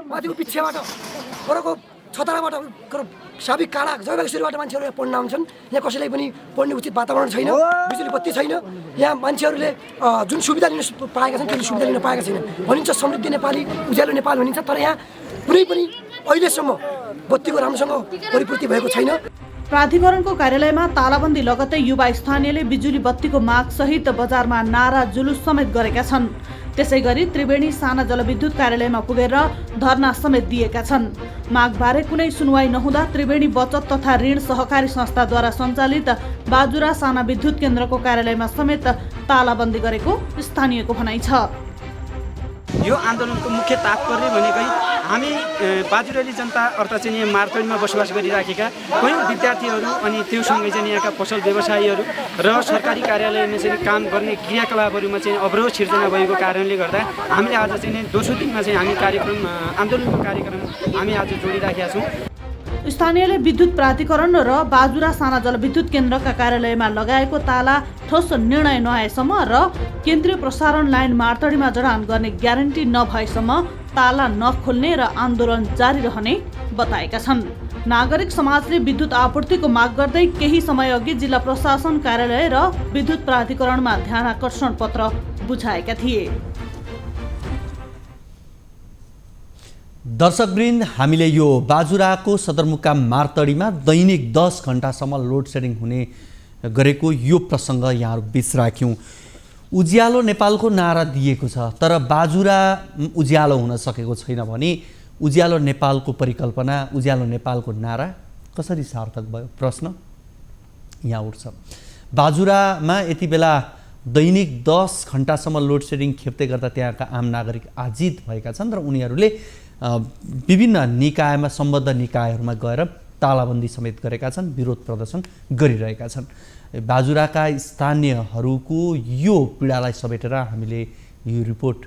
माथिको पिच्छेबाट परको छतराबाट साबिक काँडा जयबागेश्वरीबाट मान्छेहरू यहाँ पढ्न आउँछन्। यहाँ कसैलाई पनि पढ्ने उचित वातावरण छैन, बिजुली बत्ती छैन। यहाँ मान्छेहरूले जुन सुविधा लिन पाएका छन् त्यो सुविधा लिन पाएका छैनन्। भनिन्छ समृद्धि नेपाली, उज्यालो नेपाल भनिन्छ, तर यहाँ कुनै पनि अहिलेसम्म बत्तीको राम्रोसँग परिपूर्ति भएको छैन। प्राधिकरणको कार्यालयमा तालाबन्दी लगत्तै युवा स्थानीयले बिजुली बत्तीको माग सहित बजारमा नारा जुलुस समेत गरेका छन्। त्यसैगरी त्रिवेणी साना जलविद्युत कार्यालयमा पुगेर धरना समेत दिएका छन्। मागबारे कुनै सुनवाई नहुँदा त्रिवेणी बचत तथा ऋण सहकारी संस्थाद्वारा सञ्चालित बाजुरा साना विद्युत केन्द्रको कार्यालयमा समेत तालाबन्दी गरेको स्थानीयको भनाइ छ। यो आन्दोलनको मुख्य तात्पर्य भनेकै हामी बाजुरेली जनता अर्थात् चाहिँ यहाँ मारतडीमा बसोबास गरिराखेका कयौँ विद्यार्थीहरू अनि त्योसँगै चाहिँ यहाँका पसल व्यवसायीहरू र सरकारी कार्यालयमा चाहिँ काम गर्ने क्रियाकलापहरूमा चाहिँ अवरोध सिर्जना भएको कारणले गर्दा हामीले आज चाहिँ दोस्रो दिनमा चाहिँ हामी कार्यक्रम आन्दोलनको कार्यक्रम हामी आज जोडिराखेका छौँ। स्थानीयले विद्युत प्राधिकरण र बाजुरा साना जलविद्युत केन्द्रका कार्यालयमा लगाएको ताला ठोस निर्णय नआएसम्म र केन्द्रीय प्रसारण लाइन मारतडीमा जडान गर्ने ग्यारेन्टी नभएसम्म ताला नखोल्ने र आन्दोलन जारी रहने बताएका छन्। नागरिक समाजले विद्युत आपूर्तिको माग गर्दै केही समय अघि जिल्ला प्रशासन कार्यालय र विद्युत प्राधिकरणमा ध्यानाकर्षण पत्र बुझाएका थिए। दर्शकवृन्द, हामीले यो बाजुराको सदरमुकाम मार्तडीमा दैनिक 10 घण्टासम्म लोड सेडिङ हुने गरेको यो प्रसङ्ग यहाँहरू बीच राख्यौँ। उज्यालो नेपालको नारा दिएको छ, तर बाजुरा उज्यालो हुन सकेको छैन भने उज्यालो नेपालको परिकल्पना, उज्यालो नेपालको नारा कसरी सार्थक भयो? प्रश्न यहाँ उठ्छ। बाजुरामा यति बेला दैनिक 10 घण्टासम्म लोड सेडिङ खेप्दै गर्दा त्यहाँका आम नागरिक आजित भएका छन् र उनीहरूले विभिन्न निकायमा, सम्बद्ध निकायहरूमा गएर तालाबन्दी समेत गरेका छन्, विरोध प्रदर्शन गरिरहेका छन्। बाजुराका स्थानीयहरूको यो पीडालाई समेटेर हामीले यो रिपोर्ट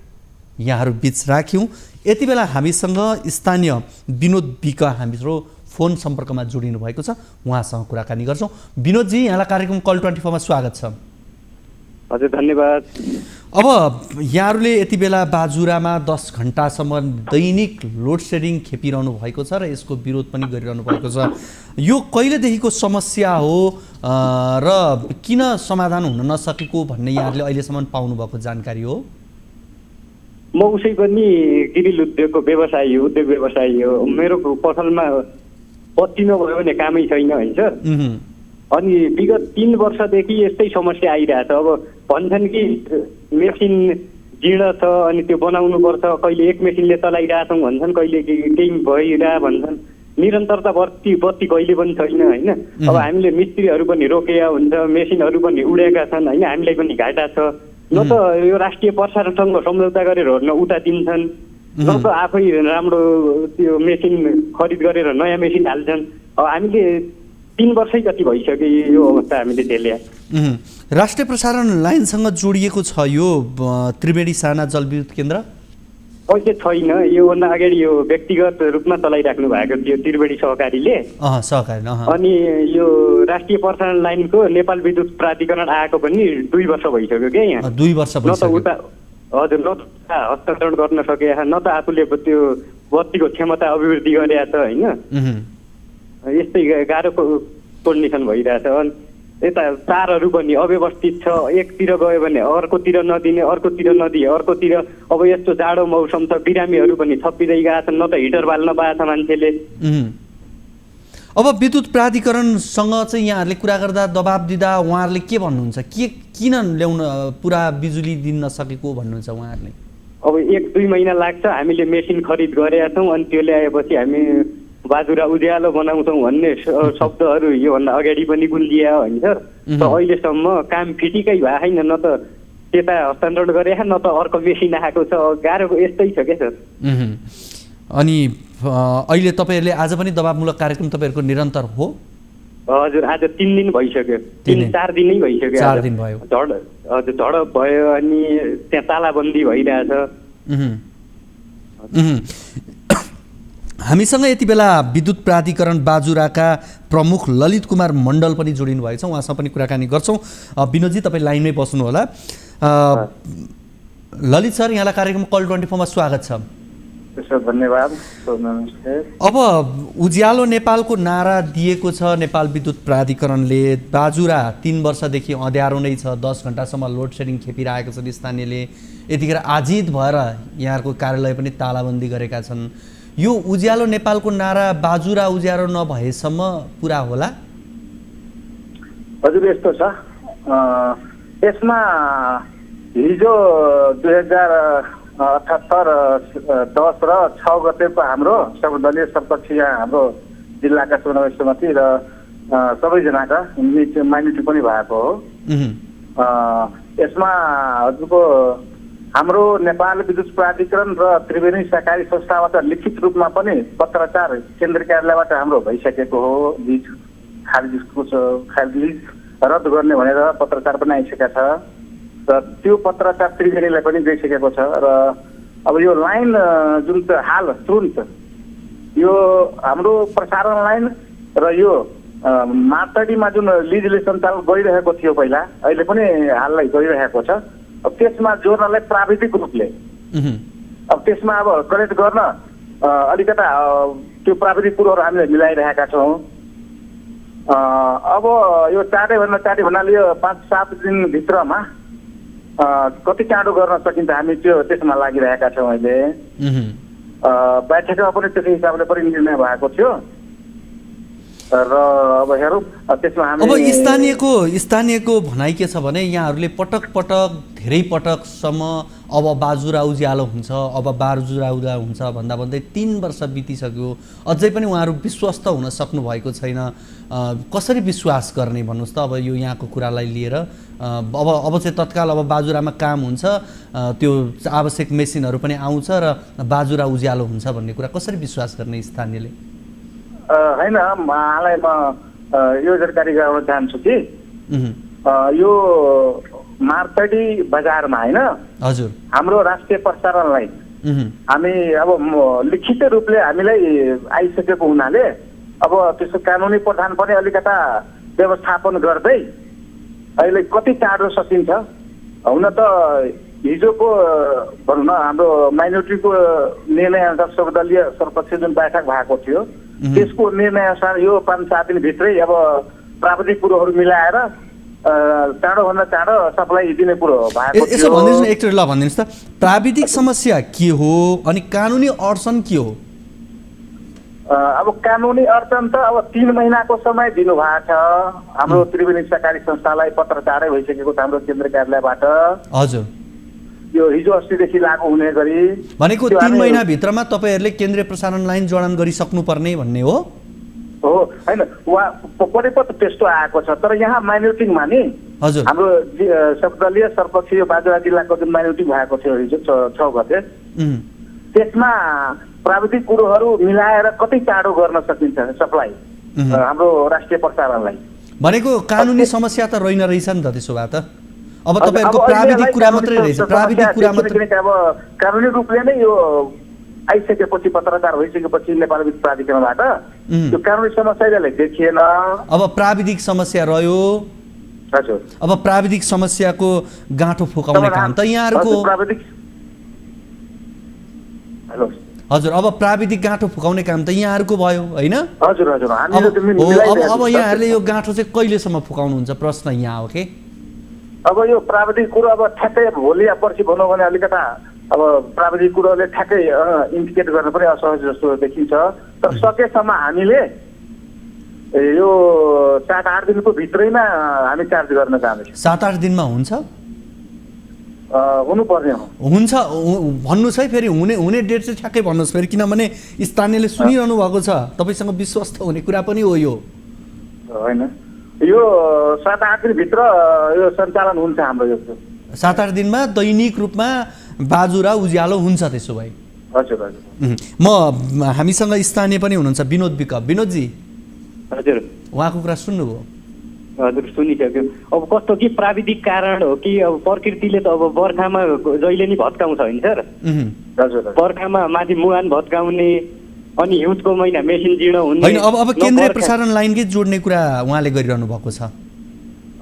यहाँहरू बीच राख्यौँ। यति बेला हामीसँग स्थानीय विनोद विक हाम्रो फोन सम्पर्कमा जोडिनु भएको छ, उहाँसँग कुराकानी गर्छौँ। विनोदजी, यहाँलाई कार्यक्रम कल 24 मा स्वागत छ। हजुर, धन्यवाद। अब यहाँहरूले यति बेला बाजुरामा 10 घण्टासम्म दैनिक लोड सेडिङ खेपिरहनु भएको छ र यसको विरोध पनि गरिरहनु भएको छ। यो कहिलेदेखिको समस्या हो र किन समाधान हुन नसकेको भन्ने यहाँहरूले अहिलेसम्म पाउनुभएको जानकारी हो? म उसै पनि गिरिल उद्योगको व्यवसायी हो, उद्योग व्यवसायी हो। मेरो पसलमा बत्ती नभयो भने कामै छैन होइन सर। अनि विगत 3 वर्षदेखि यस्तै समस्या आइरहेछ। अब भन्छन् कि मेसिन जीर्ण छ अनि त्यो बनाउनुपर्छ, कहिले एक मेसिनले चलाइरहेछौँ भन्छन्, कहिले केही भइरह भन्छन्। निरन्तरता बत्ती कहिले पनि छैन होइन। अब हामीले मिस्त्रीहरू पनि रोकेका हुन्छ, मेसिनहरू पनि उडेका छन् होइन, हामीलाई पनि घाटा छ। न त यो राष्ट्रिय प्रसारणसँग सम्झौता गरेर न उता दिन्छन्, न त आफै राम्रो त्यो मेसिन खरिद गरेर नयाँ मेसिन हाल्छन्। अब हामीले 3 वर्षै जति भइसक्यो यो अवस्था हामीले झेल्या। राष्ट्रिय प्रसारण लाइनसँग जोडिएको छ यो त्रिवेणी साना जलविद्युत केन्द्र? अहिले छैन, योभन्दा अगाडि यो व्यक्तिगत रूपमा चलाइराख्नु भएको थियो त्रिवेणी सहकारीले। अनि यो राष्ट्रिय प्रसारण लाइनको नेपाल विद्युत प्राधिकरण आएको पनि 2 वर्ष भइसक्यो क्या यहाँ। 2 वर्ष न त उता हजुर न त हस्तान्तरण गर्न सकेका न त आफूले त्यो बत्तीको क्षमता अभिवृद्धि गरेका छ होइन। यस्तै गाह्रो कन्डिसन भइरहेछ। अनि यता तारहरू पनि अव्यवस्थित छ, एकतिर गयो भने अर्कोतिर नदिने, अर्कोतिर नदिए अर्कोतिर। अब यस्तो जाडो मौसम छ, बिरामीहरू पनि थपिँदै गएका छन्, न त हिटर बाल्न पाएछ मान्छेले। अब विद्युत प्राधिकरणसँग चाहिँ यहाँहरूले कुरा गर्दा, दबाब दिँदा उहाँहरूले के भन्नुहुन्छ? किन ल्याउन पुरा बिजुली दिन नसकेको भन्नुहुन्छ उहाँहरूले? अब 1-2 महिना लाग्छ, हामीले मेसिन खरिद गरेका छौँ अनि त्यो ल्याएपछि हामी बाजुरा उज्यालो बनाउँछौँ भन्ने शब्दहरू योभन्दा अगाडि पनि गुन्जिया होइन सर। त अहिलेसम्म काम फिटिकै भएको छैन, न त त्यता हस्तान्तरण गरे न त अर्को मेसिन आएको छ। गाह्रो यस्तै छ क्या सर। अनि अहिले तपाईँहरूले आज पनि दबाबमूलक कार्यक्रम तपाईँहरूको निरन्तर हो? हजुर, आज 3 दिन भइसक्यो, 3-4 दिनै भइसक्यो। 4 दिन भयो। हजुर, झडप भयो अनि त्यहाँ तालाबन्दी भइरहेछ। हामीसँग यति बेला विद्युत प्राधिकरण बाजुराका प्रमुख ललित कुमार मण्डल पनि जोडिनु भएको छ, उहाँसँग पनि कुराकानी गर्छौँ। विनोदजी, तपाईँ लाइनमै बस्नुहोला। ललित सर, यहाँलाई कार्यक्रम कल 24 मा स्वागत छ। धन्यवाद। अब उज्यालो नेपालको नारा दिएको छ नेपाल विद्युत प्राधिकरणले। बाजुरा 3 वर्षदेखि अँध्यारो नै छ, 10 घण्टासम्म लोड सेडिङ खेपिरहेको छ स्थानीयले। यतिखेर आजित भएर यहाँहरूको कार्यालय पनि तालाबन्दी गरेका छन्। यो उज्यालो नेपालको नारा बाजुरा उज्यालो नभएसम्म पुरा होला? हजुर, यस्तो छ, यसमा हिजो 2078 10 र 6 गतेको हाम्रो सर्वदलीय सर्वपक्ष यहाँ हाम्रो जिल्लाका चुनावी समिति र सबैजनाका माइनोरिटी पनि भएको हो। यसमा हजुरको हाम्रो नेपाल विद्युत प्राधिकरण र त्रिवेणी सहकारी संस्थाबाट लिखित रूपमा पनि पत्रचार केन्द्र कार्यालयबाट हाम्रो भइसकेको हो। खारिज रद्द गर्ने भनेर पत्रचार पनि आइसकेको छ र त्यो पत्रचार त्रिवेणीलाई पनि गइसकेको छ। र अब यो लाइन जुन हाल तुरुन्त यो हाम्रो प्रसारण लाइन र यो मार्तडीमा जुन लिजले सञ्चालन गरिरहेको थियो पहिला, अहिले पनि हाललाई गरिरहेको छ। अब त्यसमा जोड्नलाई प्राविधिक रूपले अब त्यसमा अब कनेक्ट गर्न अलिकता त्यो प्राविधिक कुरोहरू हामीले मिलाइरहेका छौँ। अब यो चाँडै भन्नाले यो 5-7 दिनभित्रमा कति चाँडो गर्न सकिन्छ हामी त्यसमा लागिरहेका छौँ अहिले। बैठकमा पनि त्यसै हिसाबले पनि निर्णय भएको थियो र अब हेरौँ त्यसमा हामी। अब स्थानीयको भनाइ के छ भने यहाँहरूले पटक धेरै पटकसम्म अब बाजुरा उज्यालो हुन्छ हुन्छ भन्दा भन्दै 3 वर्ष बितिसक्यो, अझै पनि उहाँहरू विश्वस्त हुन सक्नु भएको छैन। कसरी विश्वास गर्ने भन्नुहोस् त? अब यो यहाँको कुरालाई लिएर अब चाहिँ तत्काल अब बाजुरामा काम हुन्छ, त्यो आवश्यक मेसिनहरू पनि आउँछ र बाजुरा उज्यालो हुन्छ भन्ने कुरा कसरी विश्वास गर्ने स्थानीयले? होइन, उहाँलाई म यो जानकारी गराउन चाहन्छु कि यो मार्तडी बजारमा होइन हजुर हाम्रो राष्ट्रिय प्रसारणलाई हामी अब लिखित रूपले हामीलाई आइसकेको हुनाले अब त्यसको कानुनी प्रधान पनि अलिकता व्यवस्थापन गर्दै अहिले कति चाँडो सकिन्छ। हुन त हिजोको भनौँ न हाम्रो माइनोरिटीको निर्णयअनुसार सर्वदलीय सर्वपक्षीय जुन बैठक भएको थियो त्यसको निर्णयअनुसार यो 5-7 दिनभित्रै अब प्राविधिक कुरोहरू मिलाएर चाँडोभन्दा चाँडो सप्लाई दिने कुरो भएको थियो। यसो भनिदिनुहोस् न एकचोटि, ल भनिदिनुहोस् त प्राविधिक समस्या के हो अनि कानुनी अडचन के हो? अब कानुनी अडचन त अब 3 महिनाको समय दिनुभएको छ हाम्रो त्रिवेणी सहकारी संस्थालाई, पत्रचारै भइसकेको छ हाम्रो केन्द्र कार्यालयबाट। हजुर, यो हिजो अस्तिदेखि लागू हुने गरी भनेको 3 महिनाभित्रमा तपाईँहरूले केन्द्रीय प्रसारण लाइन जडान गरिसक्नुपर्ने भन्ने हो? होइन, परिपत्र त्यस्तो आएको छ। तर यहाँ माइनोरिटीमा नि हजुर हाम्रो सर्वदलीय सर्वपक्षीय बाजुरा जिल्लाको जुन माइनोरिटी भएको थियो हिजो 6 गते, त्यसमा प्राविधिक कुरोहरू मिलाएर कति चाँडो गर्न सकिन्छ सप्लाई हाम्रो राष्ट्रिय प्रसारणलाई। भनेको कानुनी समस्या त रहेछ नि त त्यसो भए त? अब तपाईँहरूको प्राविधिक कुरा मात्रै रहेछ, प्राविधिक कुरा मात्रै। अब कानुनी रूपले नै यो आइसकेपछि पत्रकार भइसकेपछि नेपाल विद्युत प्राधिकरणबाट त्यो कानुनी समस्याले देखिएन। अब प्राविधिक समस्या रह्यो। हजुर, अब प्राविधिक समस्याको गाँठो फुकाउने काम त यहाँहरूको। हजुर, अब प्राविधिक गाँठो फुकाउने काम त यहाँहरूको भयो होइन? हजुर हजुर, अब यहाँहरूले यो गाँठो चाहिँ कहिलेसम्म फुकाउनुहुन्छ प्रश्न यहाँ हो कि? अब यो प्राविधिक कुरो अब ठ्याक्कै भोलि या पर्सि भनौँ भने अलिकता अब प्राविधिक कुरोले ठ्याक्कै इन्डिकेट गर्न पनि असहज जस्तो देखिन्छ। तर सकेसम्म हामीले यो 7-8 दिनको भित्रैमा हामी चार्ज गर्न चाहन्छौँ। 7-8 दिनमा हुन्छ? हुनुपर्ने हो। हुन्छ भन्नुहोस् है, फेरि हुने डेट चाहिँ ठ्याक्कै भन्नुहोस् फेरि, किनभने स्थानीयले सुनिरहनु भएको छ, तपाईँसँग विश्वस्त हुने कुरा पनि हो यो। होइन, यो 7-8 दिनभित्र यो सञ्चालन हुन्छ हाम्रो। यो 7-8 दिनमा दैनिक रूपमा बाजुरा उज्यालो हुन्छ त्यसो भए? हजुर हजुर। हामीसँग स्थानीय पनि हुनुहुन्छ विनोद विक। विनोदजी, हजुर, उहाँको कुरा सुन्नुभयो? हजुर, सुनिसक्यो। अब कस्तो कि प्राविधिक कारण हो कि अब प्रकृतिले त अब बर्खामा जहिले नि भत्काउँछ होइन सर? हजुर, बर्खामा माथि मुहान भत्काउने अनि हिउँदको महिना मेसिन जीर्ण हुने। होइन, अब केन्द्रीय प्रसारण लाइनकै जोड्ने कुरा उहाँले गरिरहनु भएको छ।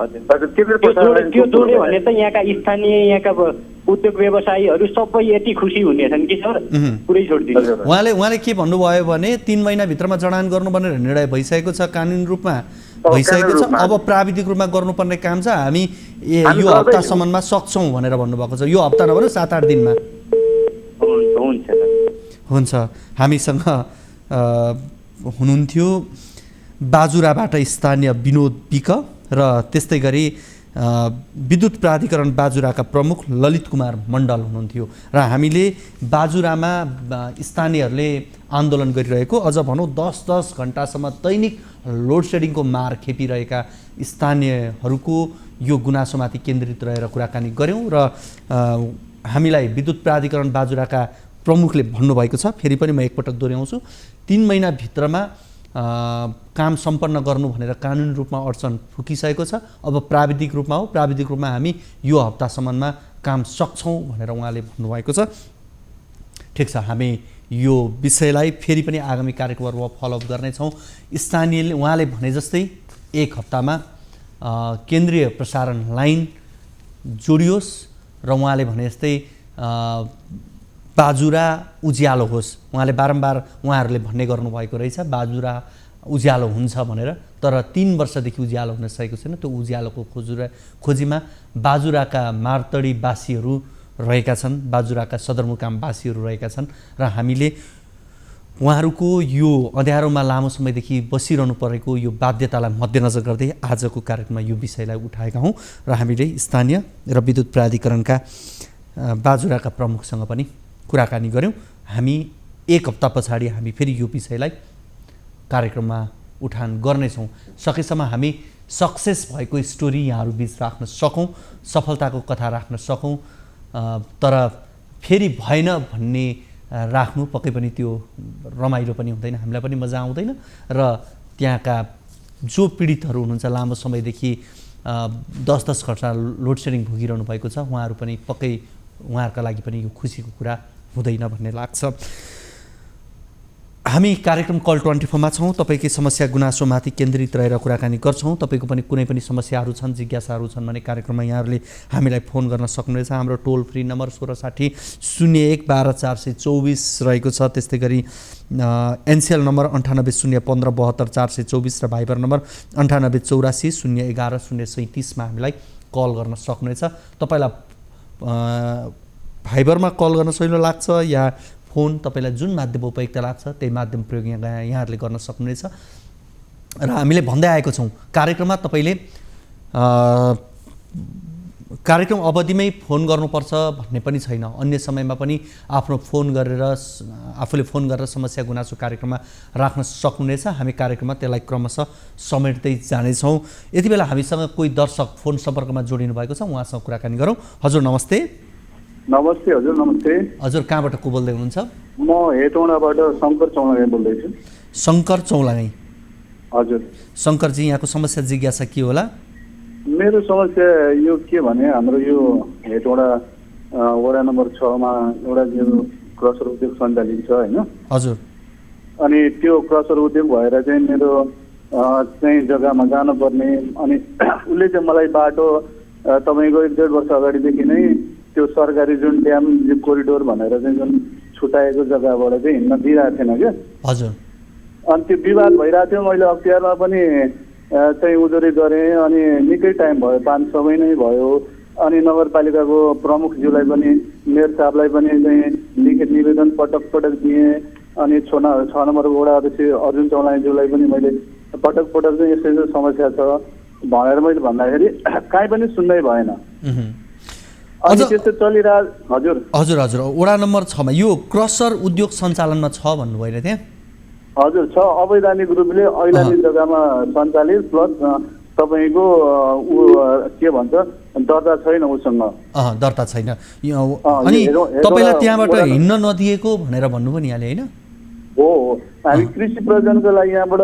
त्यो जोड्यो भने त यहाँका स्थानीय यहाँका उद्योग व्यवसायीहरू सबै यति खुसी हुनेछन् कि सर, पुरै छोडिदिनु। उहाँले के भन्नुभयो भने 3 महिनाभित्रमा जडान गर्नु भनेर निर्णय भइसकेको छ, कानुनी रूपमा भइसकेको छ। अब प्राविधिक रूपमा गर्नुपर्ने काम छ, हामी यो हप्तासम्ममा सक्छौँ भनेर भन्नुभएको छ। यो हप्ता नभएर 7-8 दिनमा हुन्छ। हामीसँग हुनुहुन्थ्यो बाजुराबाट स्थानीय विनोद विक र त्यस्तै गरी विद्युत प्राधिकरण बाजुराका प्रमुख ललित कुमार मण्डल हुनुहुन्थ्यो। र हामीले बाजुरामा स्थानीयहरूले आन्दोलन गरिरहेको, अझ भनौँ 10-10 घन्टासम्म दैनिक लोड सेडिङको मार खेपिरहेका स्थानीयहरूको यो गुनासोमाथि केन्द्रित रहेर कुराकानी गऱ्यौँ। र हामीलाई विद्युत प्राधिकरण बाजुराका प्रमुखले भन्नुभएको छ, फेरि पनि म एकपटक दोहोऱ्याउँछु, 3 महिनाभित्रमा काम सम्पन्न गर्नु भनेर कानुनी रूपमा अडचन फुकिसकेको छ। अब प्राविधिक रूपमा हो, प्राविधिक रूपमा हामी यो हप्तासम्ममा काम सक्छौँ भनेर उहाँले भन्नुभएको छ। ठिक छ, हामी यो विषयलाई फेरि पनि आगामी कार्यक्रमहरूमा फलोअप गर्नेछौँ। स्थानीयले उहाँले भने जस्तै 1 हप्तामा केन्द्रीय प्रसारण लाइन जोडियोस् र उहाँले भने जस्तै बाजुरा उज्यालो होस्, उहाँले बारम्बार उहाँहरूले भन्ने गर्नुभएको रहेछ बाजुरा उज्यालो हुन्छ भनेर, तर 3 वर्षदेखि उज्यालो हुन सकेको छैन। त्यो उज्यालोको खोजीमा बाजुराका मार्तडीवासीहरू रहेका छन्, बाजुराका सदरमुकामवासीहरू रहेका छन् र हामीले उहाँहरूको यो अँध्यारोमा लामो समयदेखि बसिरहनु परेको यो बाध्यतालाई मध्यनजर गर्दै आजको कार्यक्रममा यो विषयलाई उठाएका हौँ र हामीले स्थानीय र विद्युत प्राधिकरणका बाजुराका प्रमुखसँग पनि कुराकानी गऱ्यौँ। हामी 1 हप्ता पछाडि हामी फेरि यो विषयलाई कार्यक्रममा उठान गर्नेछौँ। सकेसम्म हामी सक्सेस भएको स्टोरी यहाँहरू बिच राख्न सकौँ, सफलताको कथा राख्न सकौँ, तर फेरि भएन भन्ने राख्नु पक्कै पनि त्यो रमाइलो पनि हुँदैन, हामीलाई पनि मजा आउँदैन र त्यहाँका जो पीडितहरू हुनुहुन्छ लामो समयदेखि 10-10 घन्टा लोड सेडिङ भोगिरहनु भएको छ उहाँहरू पनि पक्कै उहाँहरूका लागि पनि यो खुसीको कुरा हुँदैन भन्ने लाग्छ। हामी कार्यक्रम कल 24 मा छौँ। तपाईँकै समस्या गुनासोमाथि केन्द्रित रहेर कुराकानी गर्छौँ। तपाईँको पनि कुनै पनि समस्याहरू छन्, जिज्ञासाहरू छन् भने कार्यक्रममा यहाँहरूले हामीलाई फोन गर्न सक्नुहुनेछ। हाम्रो टोल फ्री नम्बर 1660-01-12-424 रहेको छ। त्यस्तै गरी एनसिएल नम्बर 9801572424 र भाइबर नम्बर 9884011037 मा हामीलाई कल गर्न सक्नुहुनेछ। तपाईँलाई भाइबरमा कल गर्न सजिलो लाग्छ या फोन तपाईँलाई जुन माध्यम उपयुक्त लाग्छ त्यही माध्यम प्रयोग यहाँहरूले गर्न सक्नुहुनेछ। र हामीले भन्दै आएको छौँ कार्यक्रममा तपाईँले कार्यक्रम अवधिमै फोन गर्नुपर्छ भन्ने पनि छैन, अन्य समयमा पनि आफ्नो फोन गरेर आफूले फोन गरेर समस्या गुनासो कार्यक्रममा राख्न सक्नुहुनेछ। हामी कार्यक्रममा त्यसलाई क्रमशः समेट्दै जानेछौँ। यति बेला हामीसँग कोही दर्शक फोन सम्पर्कमा जोडिनु भएको छ, उहाँसँग कुराकानी गरौँ। हजुर नमस्ते। नमस्ते हजुर। नमस्ते हजुर, कहाँबाट को बोल्दै हुनुहुन्छ? म हेटौँडाबाट शङ्कर चौलागाई बोल्दैछु। शङ्कर चौलागाई? हजुर। शङ्करजी, यहाँको समस्या जिज्ञासा के होला? मेरो समस्या यो के भने हाम्रो यो हेटौँडा वडा नम्बर 6 मा एउटा यो क्रसर उद्योग सञ्चालित छ होइन? हजुर। अनि त्यो क्रसर उद्योग भएर चाहिँ मेरो चाहिँ जग्गामा जानुपर्ने, अनि उसले चाहिँ मलाई बाटो तपाईँको 1-1.5 वर्ष अगाडिदेखि नै त्यो सरकारी जुन ड्याम कोरिडोर भनेर चाहिँ जुन छुट्याएको जग्गाबाट चाहिँ हिँड्न दिइरहेको थिएन क्या। हजुर। अनि त्यो विवाद भइरहेको थियो। मैले अख्तियारमा पनि चाहिँ उजुरी गरेँ, अनि निकै टाइम भयो, 5-6 महिनै भयो। अनि नगरपालिकाको प्रमुखज्यूलाई पनि, मेयर साहबलाई पनि चाहिँ लिखित निवेदन पटक पटक दिएँ। अनि 6 नम्बरको वडा अध्यक्ष अर्जुन चौलागाईज्यूलाई पनि मैले पटक पटक चाहिँ यस्तो यस्तो समस्या छ भनेर मैले भन्दाखेरि काहीँ पनि सुन्दै भएन। अनि त्यस्तो चलिरहेको। हजुर हजुर हजुर। वडा नम्बर 6 मा यो क्रसर उद्योग सञ्चालनमा छ भन्नुभयो त्यहाँ? हजुर छ। अवैधानिक रूपले ऐलानी जग्गामा सञ्चालित, प्लस तपाईँको के भन्छ दर्ता छैन उसँग। दर्ता छैन। अनि तपाईँलाई त्यहाँबाट हिँड्न नदिएको भनेर भन्नु पनि हाले होइन? हो। हामी कृषि प्रयोजनको लागि यहाँबाट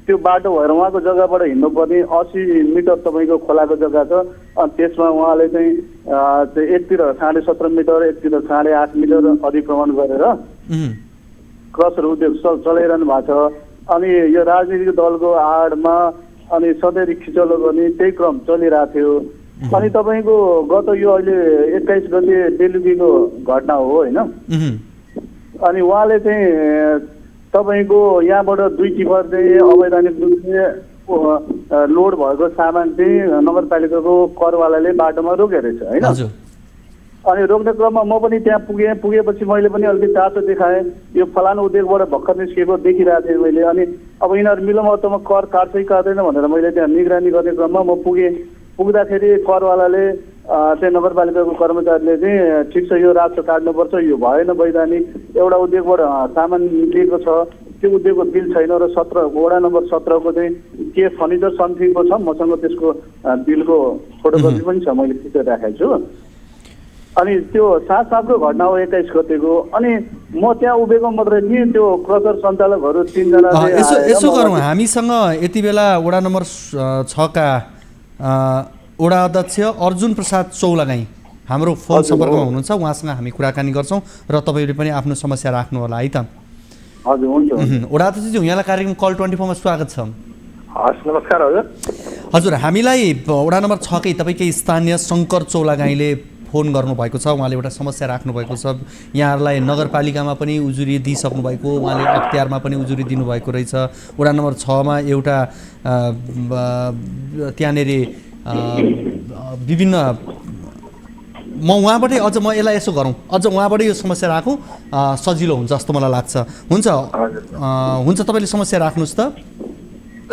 त्यो बाटो भएर उहाँको जग्गाबाट हिँड्नुपर्ने 80 मिटर तपाईँको खोलाको जग्गा छ। अनि त्यसमा उहाँले चाहिँ एकतिर 17.5 मिटर, एकतिर 8.5 मिटर अतिक्रमण गरेर क्रसर उद्योग चलाइरहनु भएको छ। अनि यो राजनीतिक दलको आडमा अनि सधैँ खिचलो गर्ने त्यही क्रम चलिरहेको थियो। अनि तपाईँको गत यो अहिले 21 गते बेलुकीको घटना हो होइन? अनि उहाँले चाहिँ तपाईँको यहाँबाट 2 टिपर चाहिँ अवैधानिक रूपले लोड भएको सामान चाहिँ नगरपालिकाको करवालाले बाटोमा रोकेको रहेछ होइन? अनि रोक्ने क्रममा म पनि त्यहाँ पुगेपछि मैले पनि अलिकति चासो देखाएँ। यो फलानु उद्योगबाट भर्खर निस्केको देखिरहेको थिएँ मैले। अनि अब यिनीहरू मिलोमतोमा कर काट्छ कि काट्दैन भनेर मैले त्यहाँ निगरानी गर्ने क्रममा म पुग्दाखेरि करवालाले चाहिँ नगरपालिकाको कर्मचारीले चाहिँ ठिक छ यो रातो काट्नुपर्छ, यो भएन वैधानिक, एउटा उद्योगबाट सामान निस्केको छ, त्यो उद्योगको बिल छैन र 17 वडा नम्बर 17 को चाहिँ के फर्निचर समथिङको छ, मसँग त्यसको बिलको फोटोकपी पनि छ, मैले खिचेर राखेको छु। अनि त्यो साथको घटना हो 21 गतेको। अनि म त्यहाँ उभिएको मात्रै नि त्यो क्रसर सञ्चालकहरू 3 जना यसो गरौँ, हामीसँग यति बेला वडा नम्बर 6 का वडा अध्यक्ष अर्जुन प्रसाद चौलागाई हाम्रो फोन सम्पर्कमा हुनुहुन्छ। उहाँसँग हामी कुराकानी गर्छौँ र तपाईँले पनि आफ्नो समस्या राख्नु होला है त? हजुर हुन्छ। वडा अध्यक्षज्यू, यहाँलाई कार्यक्रम कल 24 मा स्वागत छ। हस्, नमस्कार हजुर। हजुर, हामीलाई वडा नम्बर 6 कै तपाईँकै स्थानीय शङ्कर चौलागाईले फोन गर्नुभएको छ, उहाँले एउटा समस्या राख्नुभएको छ, यहाँहरूलाई नगरपालिकामा पनि उजुरी दिइसक्नु भएको, उहाँले अख्तियारमा पनि उजुरी दिनुभएको रहेछ, वडा नम्बर 6 मा एउटा त्यहाँनिर विभिन्न म उहाँबाटै अझ म यसलाई यसो गरौँ, अझ उहाँबाटै यो समस्या राखौँ, सजिलो हुन्छ जस्तो मलाई लाग्छ। हुन्छ हुन्छ तपाईँले समस्या राख्नुहोस् त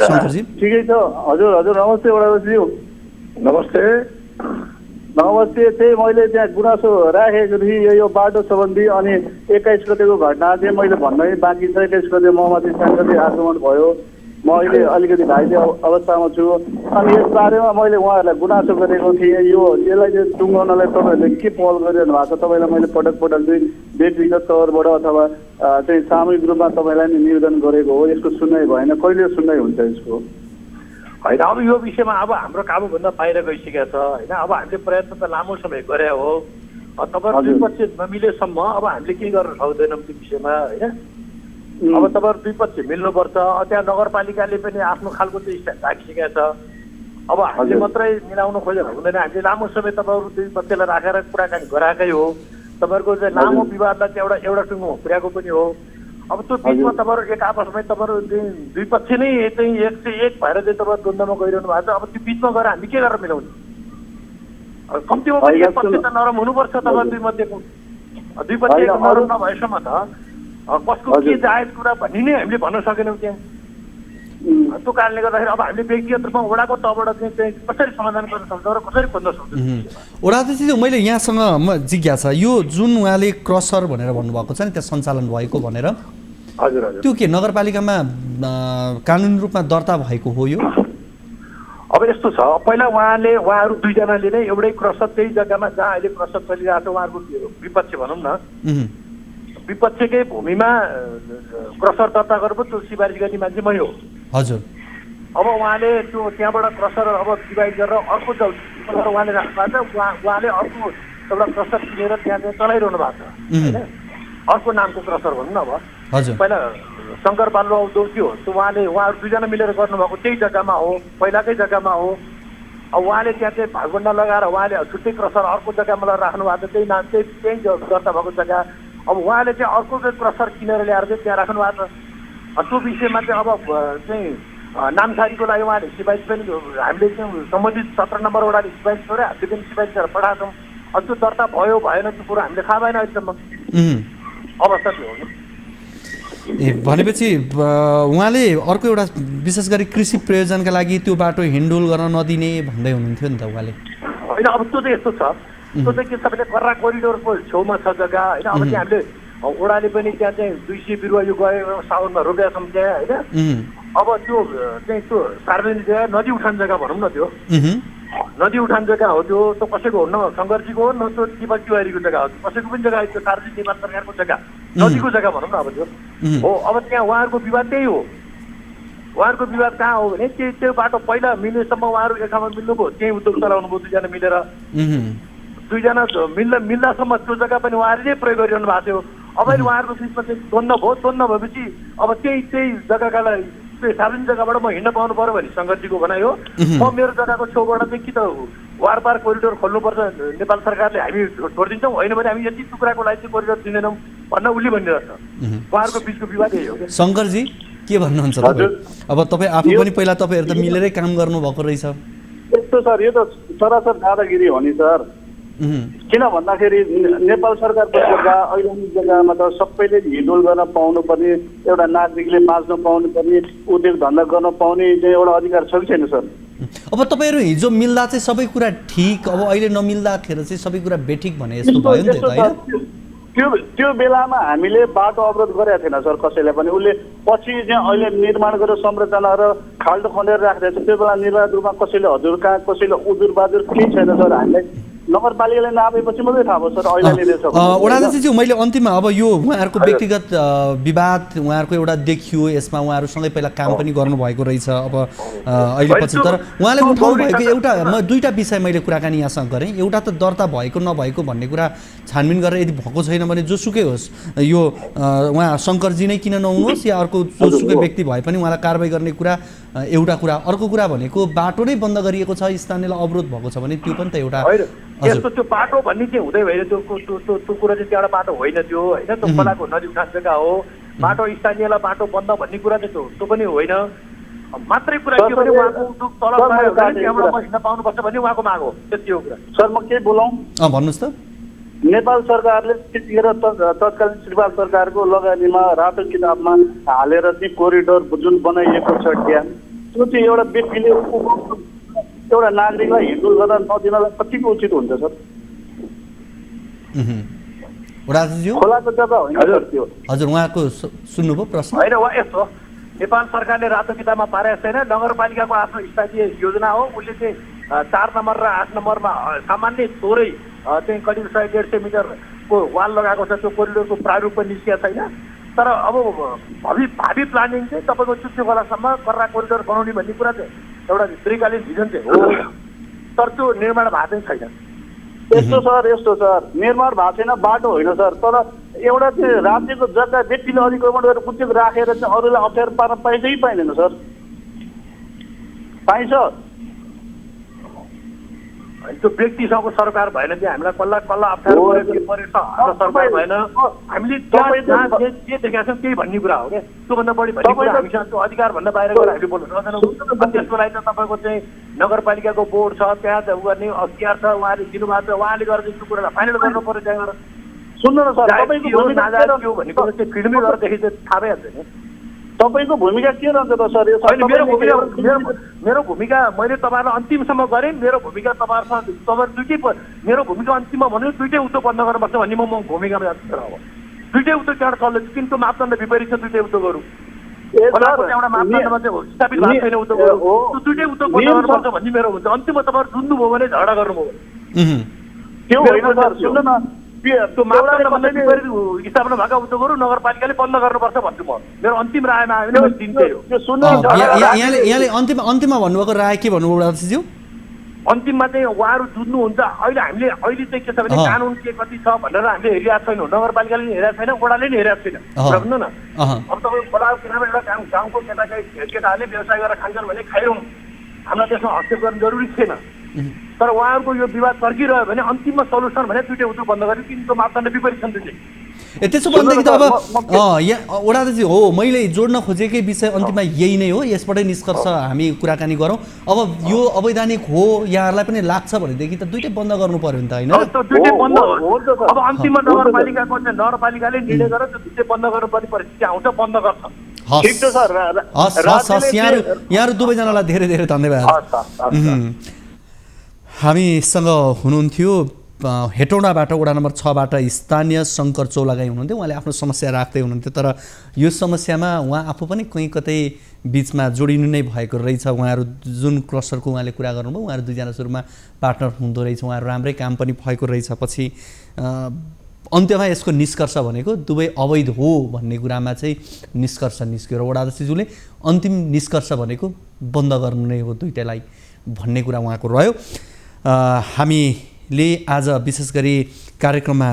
शङ्करजी। ठिकै छ। हजुर हजुर नमस्ते वडाध्यक्षज्यू। नमस्ते नमस्ते। त्यही मैले त्यहाँ गुनासो राखेको थिएँ यो बाटो सम्बन्धी, अनि 21 गतेको घटना चाहिँ मैले भन्नै बाँकी छ। 21 गते ममाथि साङ्गतिक आक्रमण भयो, म अहिले अलिकति घाइते अवस्थामा छु, अनि यस बारेमा मैले उहाँहरूलाई गुनासो गरेको थिएँ। यसलाई चाहिँ टुङ्गाउनलाई तपाईँहरूले के पहल गरिरहनु भएको छ? तपाईँलाई मैले पटक पटक चाहिँ व्यक्तिगत तौरबाट अथवा चाहिँ सामूहिक रूपमा तपाईँलाई नै निवेदन गरेको हो, यसको सुन्नै भएन। कहिले सुन्नै हुन्छ यसको? होइन, अब यो विषयमा अब हाम्रो काबुभन्दा बाहिर गइसकेको छ होइन। अब हामीले प्रयत्न त लामो समय गरे हो, तपाईँहरू दुई पक्ष नमिलेसम्म अब हामीले केही गर्न सक्दैनौँ त्यो विषयमा होइन। अब तपाईँहरू दुई पक्ष मिल्नुपर्छ। त्यहाँ नगरपालिकाले पनि आफ्नो खालको चाहिँ स्ट्यान्ड राखिसकेको छ। अब हामीले मात्रै मिलाउन खोजेर हुँदैन, हामीले लामो समय तपाईँहरू दुई पक्षलाई राखेर कुराकानी गराएकै हो। तपाईँहरूको चाहिँ लामो विवादलाई चाहिँ एउटा टुङ्गोमा पुर्याएको पनि हो। अब त्यो बिचमा तपाईँहरू एक आपसमै तपाईँहरू दुई पक्ष नै चाहिँ 101 भएर चाहिँ तपाईँ द्वन्द्वमा गइरहनु भएको छ। अब त्यो बिचमा गएर हामी के गरेर मिलाउने? कम्तीमा पनि एक पक्ष त नरम हुनुपर्छ। तपाईँ दुई मध्येको दुई पक्ष नरम नभएसम्म त कसको के जायज कुरा भन्ने नै हामीले भन्न सकेनौँ त्यहाँ। त्यो कारणले गर्दाखेरि अब हामीले व्यक्तिगत रूपमा वडाको तहबाट चाहिँ कसरी समाधान गर्न सक्छौँ र कसरी खोज्न सक्छौँ? वडाध्यक्ष मैले यहाँसँग जिज्ञासा, यो जुन उहाँले क्रसर भनेर भन्नुभएको छ नि त्यहाँ सञ्चालन भएको भनेर, हजुर हजुर, त्यो के नगरपालिकामा कानुनी रूपमा दर्ता भएको हो यो? अब यस्तो छ, पहिला उहाँहरू दुईजनाले नै एउटै क्रसर त्यही जग्गामा जहाँ अहिले क्रसर चलिरहेको छ उहाँहरूको विपक्ष भनौँ न, विपक्षकै भूमिमा क्रसर दर्ता गरेको त्यो सिफारिस गर्ने मान्छे मै हो। हजुर। अब उहाँले त्यो त्यहाँबाट क्रसर अब डिभाइड गरेर अर्को उहाँले राख्नु भएको छ, उहाँले अर्को एउटा क्रसर किनेर त्यहाँ चाहिँ चलाइरहनु भएको छ होइन। अर्को नामको क्रसर भनौँ न। अब पहिला शङ्कर बालु औद्योग थियो, त्यो उहाँहरू दुईजना मिलेर गर्नुभएको त्यही जग्गामा हो, पहिलाकै जग्गामा हो। अब उहाँले त्यहाँ चाहिँ भागभन्डा लगाएर उहाँले छुट्टै क्रसर अर्को जग्गामा लगाएर राख्नु भएको छ, त्यही नाम त्यही दर्ता भएको जग्गा। अब उहाँले चाहिँ अर्को चाहिँ क्रसर किनेर ल्याएर चाहिँ त्यहाँ राख्नु भएको छ। त्यो विषयमा चाहिँ अब चाहिँ नामसारीको लागि उहाँले सिफारिस पनि हामीले चाहिँ सम्बन्धित 17 नम्बर वडाले सिफारिस गऱ्यो, हामीले पनि सिफारिस गरेर पठाएको छौँ। अब त्यो दर्ता भयो भएन त्यो कुरो हामीले थाहा भएन अहिलेसम्म। अवस्था त्यो हो। भनेपछि उहाँले अर्को एउटा विशेष गरी कृषि प्रयोजनका लागि त्यो बाटो हिन्डुल गर्न नदिने भन्दै हुनुहुन्थ्यो नि त उहाँले? होइन, अब त्यो चाहिँ यस्तो छ, त्यो चाहिँ के सबैले कर्रा कोरिडोरको छेउमा छ जग्गा होइन। अब त्यहाँ हामीले वडाले पनि त्यहाँ चाहिँ 200 बिरुवा यो गएको साउनमा रोपेका छौँ त्यहाँ होइन। अब त्यो चाहिँ त्यो सार्वजनिक जग्गा नदी उठान जग्गा भनौँ न, त्यो नदी उठान जग्गा हो। त्यो त कसैको हो, न शङ्करजीको हो न त्यो दिपक तिवारीको जग्गा हो, कसैको पनि जग्गा त्यो सार्वजनिक नेपाल सरकारको जग्गा नदीको जग्गा भनौँ न। अब त्यो हो, अब त्यहाँ उहाँहरूको विवाद त्यही हो। उहाँहरूको विवाद कहाँ हो भने त्यो बाटो पहिला मिल्नेसम्म उहाँहरू एक ठाउँमा मिल्नुभयो, त्यही उद्योग चलाउनु भयो दुईजना मिलेर। दुईजना मिल्दासम्म त्यो जग्गा पनि उहाँहरूले नै प्रयोग गरिरहनु भएको थियो। अब अहिले उहाँहरूको बिचमा चाहिँ द्वन्द्व भयो। द्वन्द्व भएपछि अब त्यही जग्गाका लागि त्यो सार्वजनिक जग्गाबाट म हिँड्न पाउनु पऱ्यो भने शङ्करजीको भनाइ हो। म मेरो जग्गाको छेउबाट चाहिँ कि त वारपार कोरिडोर खोल्नुपर्छ नेपाल सरकारले, हामी छोडिदिन्छौँ, होइन भने हामी यति टुक्राको लागि चाहिँ कोरिडोर दिँदैनौँ भन्न उसले भनिरहेछ। उहाँहरूको बिचको विवाद यही हो। शङ्करजी के भन्नुहुन्छ तपाईँ? अब तपाईँ आफू पनि पहिला तपाईँहरू त मिलेरै काम गर्नुभएको रहेछ। यस्तो सर, यो त सरासर दादागिरी हो नि सर। किन भन्दाखेरि नेपाल सरकारको जग्गा अहिले जग्गामा त सबैले हिँडुल गर्न पाउनुपर्ने, एउटा नागरिकले बाँच्न पाउनुपर्ने, उद्योग धन्दा गर्न पाउने चाहिँ एउटा अधिकार छ कि छैन सर? अब तपाईँहरू हिजो मिल्दा चाहिँ सबै कुरा ठिक, अब अहिले नमिल्दाखेरि चाहिँ सबै कुरा बेठिक भने यस्तो भयो नि त होइन? त्यो बेलामा हामीले बाटो अवरोध गरेका थिएन सर कसैले पनि। उसले पछि चाहिँ अहिले निर्माण गरेर संरचना र खाल्डो खनेर राखिरहेको छ। त्यो बेला निर्माण रूपमा कसैले हजुर कहाँ कसैले उजुर बाजुर केही छैन सर। हामीलाई नगरपालिकाले नआएपछि मात्रै थाहा भयो सर अहिले। वडाध्यक्षज्यू मैले अन्तिममा अब यो उहाँहरूको व्यक्तिगत विवाद उहाँहरूको एउटा देखियो, यसमा उहाँहरूसँगै पहिला काम पनि गर्नुभएको रहेछ। अब अहिले पछि तर उहाँले उठाउनु भएको एउटा दुईवटा विषय मैले कुराकानी यहाँसँग गरेँ। एउटा त दर्ता भएको नभएको भन्ने कुरा छानबिन गरेर यदि भएको छैन भने जोसुकै होस्, यो उहाँ शङ्करजी नै किन नहुनुहोस् या अर्को जोसुकै व्यक्ति भए पनि उहाँलाई कारवाही गर्ने कुरा एउटा कुरा। अर्को कुरा भनेको बाटो नै बन्द गरिएको छ, स्थानीयलाई अवरोध भएको छ भने त्यो पनि त एउटा यस्तो त्यो बाटो भन्ने चाहिँ हुँदै होइन, त्यो कुरा चाहिँ एउटा बाटो होइन त्यो होइन, त्यो खोलाको नदी उठान जग्गा हो। बाटो स्थानीयलाई बाटो बन्द भन्ने कुरा चाहिँ त्यो पनि होइन। मात्रै कुरा के भने उहाँको उद्योग तल त्यहाँबाट हिँड्न पाउनुपर्छ भन्ने उहाँको माग हो, त्यति हो कुरा। सर म के बोलाउँ? भन्नुहोस् त। नेपाल सरकारले त्यतिखेर तत्कालीन श्रीपाल सरकारको लगानीमा रातो किताबमा हालेर चाहिँ कोरिडोर जुन बनाइएको छ ड्याम, त्यो चाहिँ एउटा व्यक्तिले एउटा नागरिकलाई हिँड्डुल गर्दा नदिनलाई कतिको उचित हुन्छ सर? खोलाको जग्गा होइन त्यो। हजुर उहाँको सुन्नुभयो प्रश्न? होइन उहाँ यस्तो नेपाल सरकारले रातो किताबमा पारेको छैन, नगरपालिकाको आफ्नो स्थानीय योजना हो। उसले चाहिँ 4 नम्बर र 8 नम्बरमा सामान्य थोरै चाहिँ करिब 100-150 मिटरको वाल लगाएको छ। त्यो कोरिडोरको प्रारूप पनि निस्किएको छैन। तर अब भावी प्लानिङ चाहिँ तपाईँको चुच्चे खोलासम्म कर्रा कोरिडोर बनाउने भन्ने कुरा चाहिँ एउटा दीर्घकालीन भिजन चाहिँ हो, तर त्यो निर्माण भएको चाहिँ छैन। यस्तो सर निर्माण भएको छैन, बाटो होइन सर। तर एउटा चाहिँ राज्यको जग्गा व्यक्तिले अधिक्रमण गरेर कुचेक राखेर चाहिँ अरूलाई अप्ठ्यारो पार्न पाइन्छ कि पाइँदैन सर? पाइन्छ। त्यो व्यक्तिसँगको सरकार भएन कि हामीलाई कल्ला अप्ठ्यारो गरेर परेछ हाम्रो सरकार भएन। हामीले जे देखेका छौँ त्यही भन्ने कुरा हो क्या। त्योभन्दा बढी भन्ने कुरा हामीसँग त्यो अधिकारभन्दा बाहिर गएर हामीले बोल्नु सक्दैनौँ। त्यसको लागि त तपाईँको चाहिँ नगरपालिकाको बोर्ड छ, त्यहाँ ऊ गर्ने अख्तियार छ, उहाँले दिनुभएको छ। उहाँले गरेर त्यो कुरालाई फाइनल गर्नु पर्यो। त्यहाँ गएर सुन्नु न सर, तपाईँको भूमिका भन्ने कुरा चाहिँ फिल्मै गरेदेखि चाहिँ थाहा भइहाल्छ नि। तपाईँको भूमिका के रहन्छ त सर? मेरो भूमिका मैले तपाईँलाई अन्तिमसम्म गरेँ। मेरो भूमिका तपाईँ दुइटै मेरो भूमिका अन्तिममा भन्यो दुइटै उद्योग बन्द गर्नुपर्छ भन्ने म भूमिकामा जान्छु। अब दुइटै उद्योग त्यहाँबाट चल्दैछ, किन त्यो मापदण्ड विपरीत छ दुइटै उद्योगहरू। एउटा मापदण्डमा चाहिँ स्थापित भएको छैन उद्योगहरू। त्यो दुइटै उद्योग बन्द गर्नुपर्छ भन्ने मेरो हुन्छ। अन्तिममा तपाईँहरू जुन्नुभयो भने झगडा गर्नुभयो। त्यो होइन सर, सुन्नु न, त्यो मापदण्डभन्दा विपरीत स्थापना भएका उद्योगहरू नगरपालिकाले बन्द गर्नुपर्छ भन्छु म। मेरो अन्तिम रायमा आयो भने दिन त्यही हो। यहाँले अन्तिममा भन्नुभएको राय के भन्नुभयो राजेशज्यू? अन्तिममा चाहिँ उहाँहरू जुझ्नुहुन्छ। अहिले चाहिँ के छ भने कानुन के कति छ भनेर हामीले हेरिरहेको छैनौँ। नगरपालिकाले पनि हेरेको छैन, ओडाले पनि हेरेको छैन। बुझ्नु न, अब तपाईँ खोलाको किनारमा एउटा गाउँको केटाहरूले व्यवसाय गरेर खान्छन् भने खाइरहँ, हामीलाई त्यसमा हस्तक्षेप गर्नु जरुरी छैन। तर उहाँहरूको यो विवाद चर्किरह्यो भने अन्तिममा सल्युसन भने दुइटै उद्योग बन्द गर्यो, किन त्यो मापदण्ड विपरीत छन् दुइटै। त्यसो भनेदेखि त अब ओडाजी हो, मैले जोड्न खोजेकै विषय अन्तिममा यही नै हो। यसबाटै निष्कर्ष हामी कुराकानी गरौँ। अब यो अवैधानिक हो यहाँहरूलाई पनि लाग्छ भनेदेखि त दुइटै बन्द गर्नु पर्यो नि त, होइन? दुइटै बन्द हो। अब अन्तिममा नगरपालिकाले निर्णय गरेर त्यो दुइटै बन्द गर्नुपर्ने परिस्थिति आउँछ, बन्द गर्छ। ठिक छ सर। यहाँहरू दुवैजनालाई धेरै धेरै धन्यवाद। हामीसँग हुनुहुन्थ्यो हेटौँडाबाट वडा नम्बर 6बाट स्थानीय शङ्कर चौलागाई हुनुहुन्थ्यो। उहाँले आफ्नो समस्या राख्दै हुनुहुन्थ्यो, तर यो समस्यामा उहाँ आफू पनि कहीँ कतै बिचमा जोडिनु नै भएको रहेछ। उहाँहरू जुन क्लस्टरको उहाँले कुरा गर्नुभयो, उहाँहरू दुईजना सुरुमा पार्टनर हुँदो रहेछ, उहाँहरू राम्रै काम पनि भएको रहेछ। पछि अन्त्यमा यसको निष्कर्ष भनेको दुवै अवैध हो भन्ने कुरामा चाहिँ निष्कर्ष निस्क्यो र वडाध्यक्षज्यूले अन्तिम निष्कर्ष भनेको बन्द गर्नु नै हो दुइटैलाई भन्ने कुरा उहाँको रह्यो। हामीले आज विशेष गरी कार्यक्रममा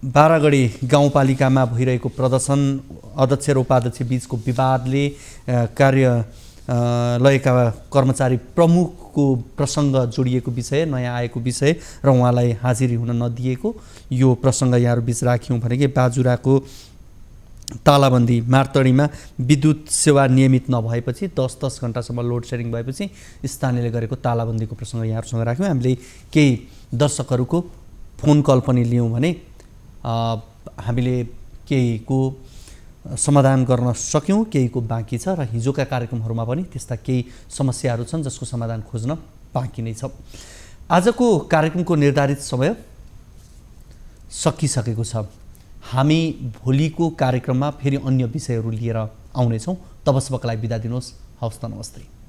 बारागढी गाउँपालिकामा भइरहेको प्रदर्शन, अध्यक्ष र उपाध्यक्ष बीचको विवादले कार्यालयका कर्मचारी प्रमुखको प्रसङ्ग जोडिएको विषय, नयाँ आएको विषय र उहाँलाई हाजिरी हुन नदिएको यो प्रसङ्ग यहाँहरू बिच राख्यौँ भनेकै बाजुराको तालाबन्दी मार्तडीमा विद्युत सेवा नियमित नभएपछि 10-10 घन्टासम्म लोड सेडिङ भएपछि स्थानीयले गरेको तालाबन्दीको प्रसङ्ग यहाँहरूसँग राख्यौँ। हामीले केही दर्शकहरूको फोन कल पनि लियौँ भने हामीले केहीको समाधान गर्न सक्यौँ, केहीको बाँकी छ र हिजोका कार्यक्रमहरूमा पनि त्यस्ता केही समस्याहरू छन् जसको समाधान खोज्न बाँकी नै छ। आजको कार्यक्रमको निर्धारित समय सकिसकेको छ। हामी भोलिको कार्यक्रममा फेरि अन्य विषयहरू लिएर आउनेछौँ। तबसम्मका लागि बिदा दिनुहोस्। हवस् त, नमस्ते।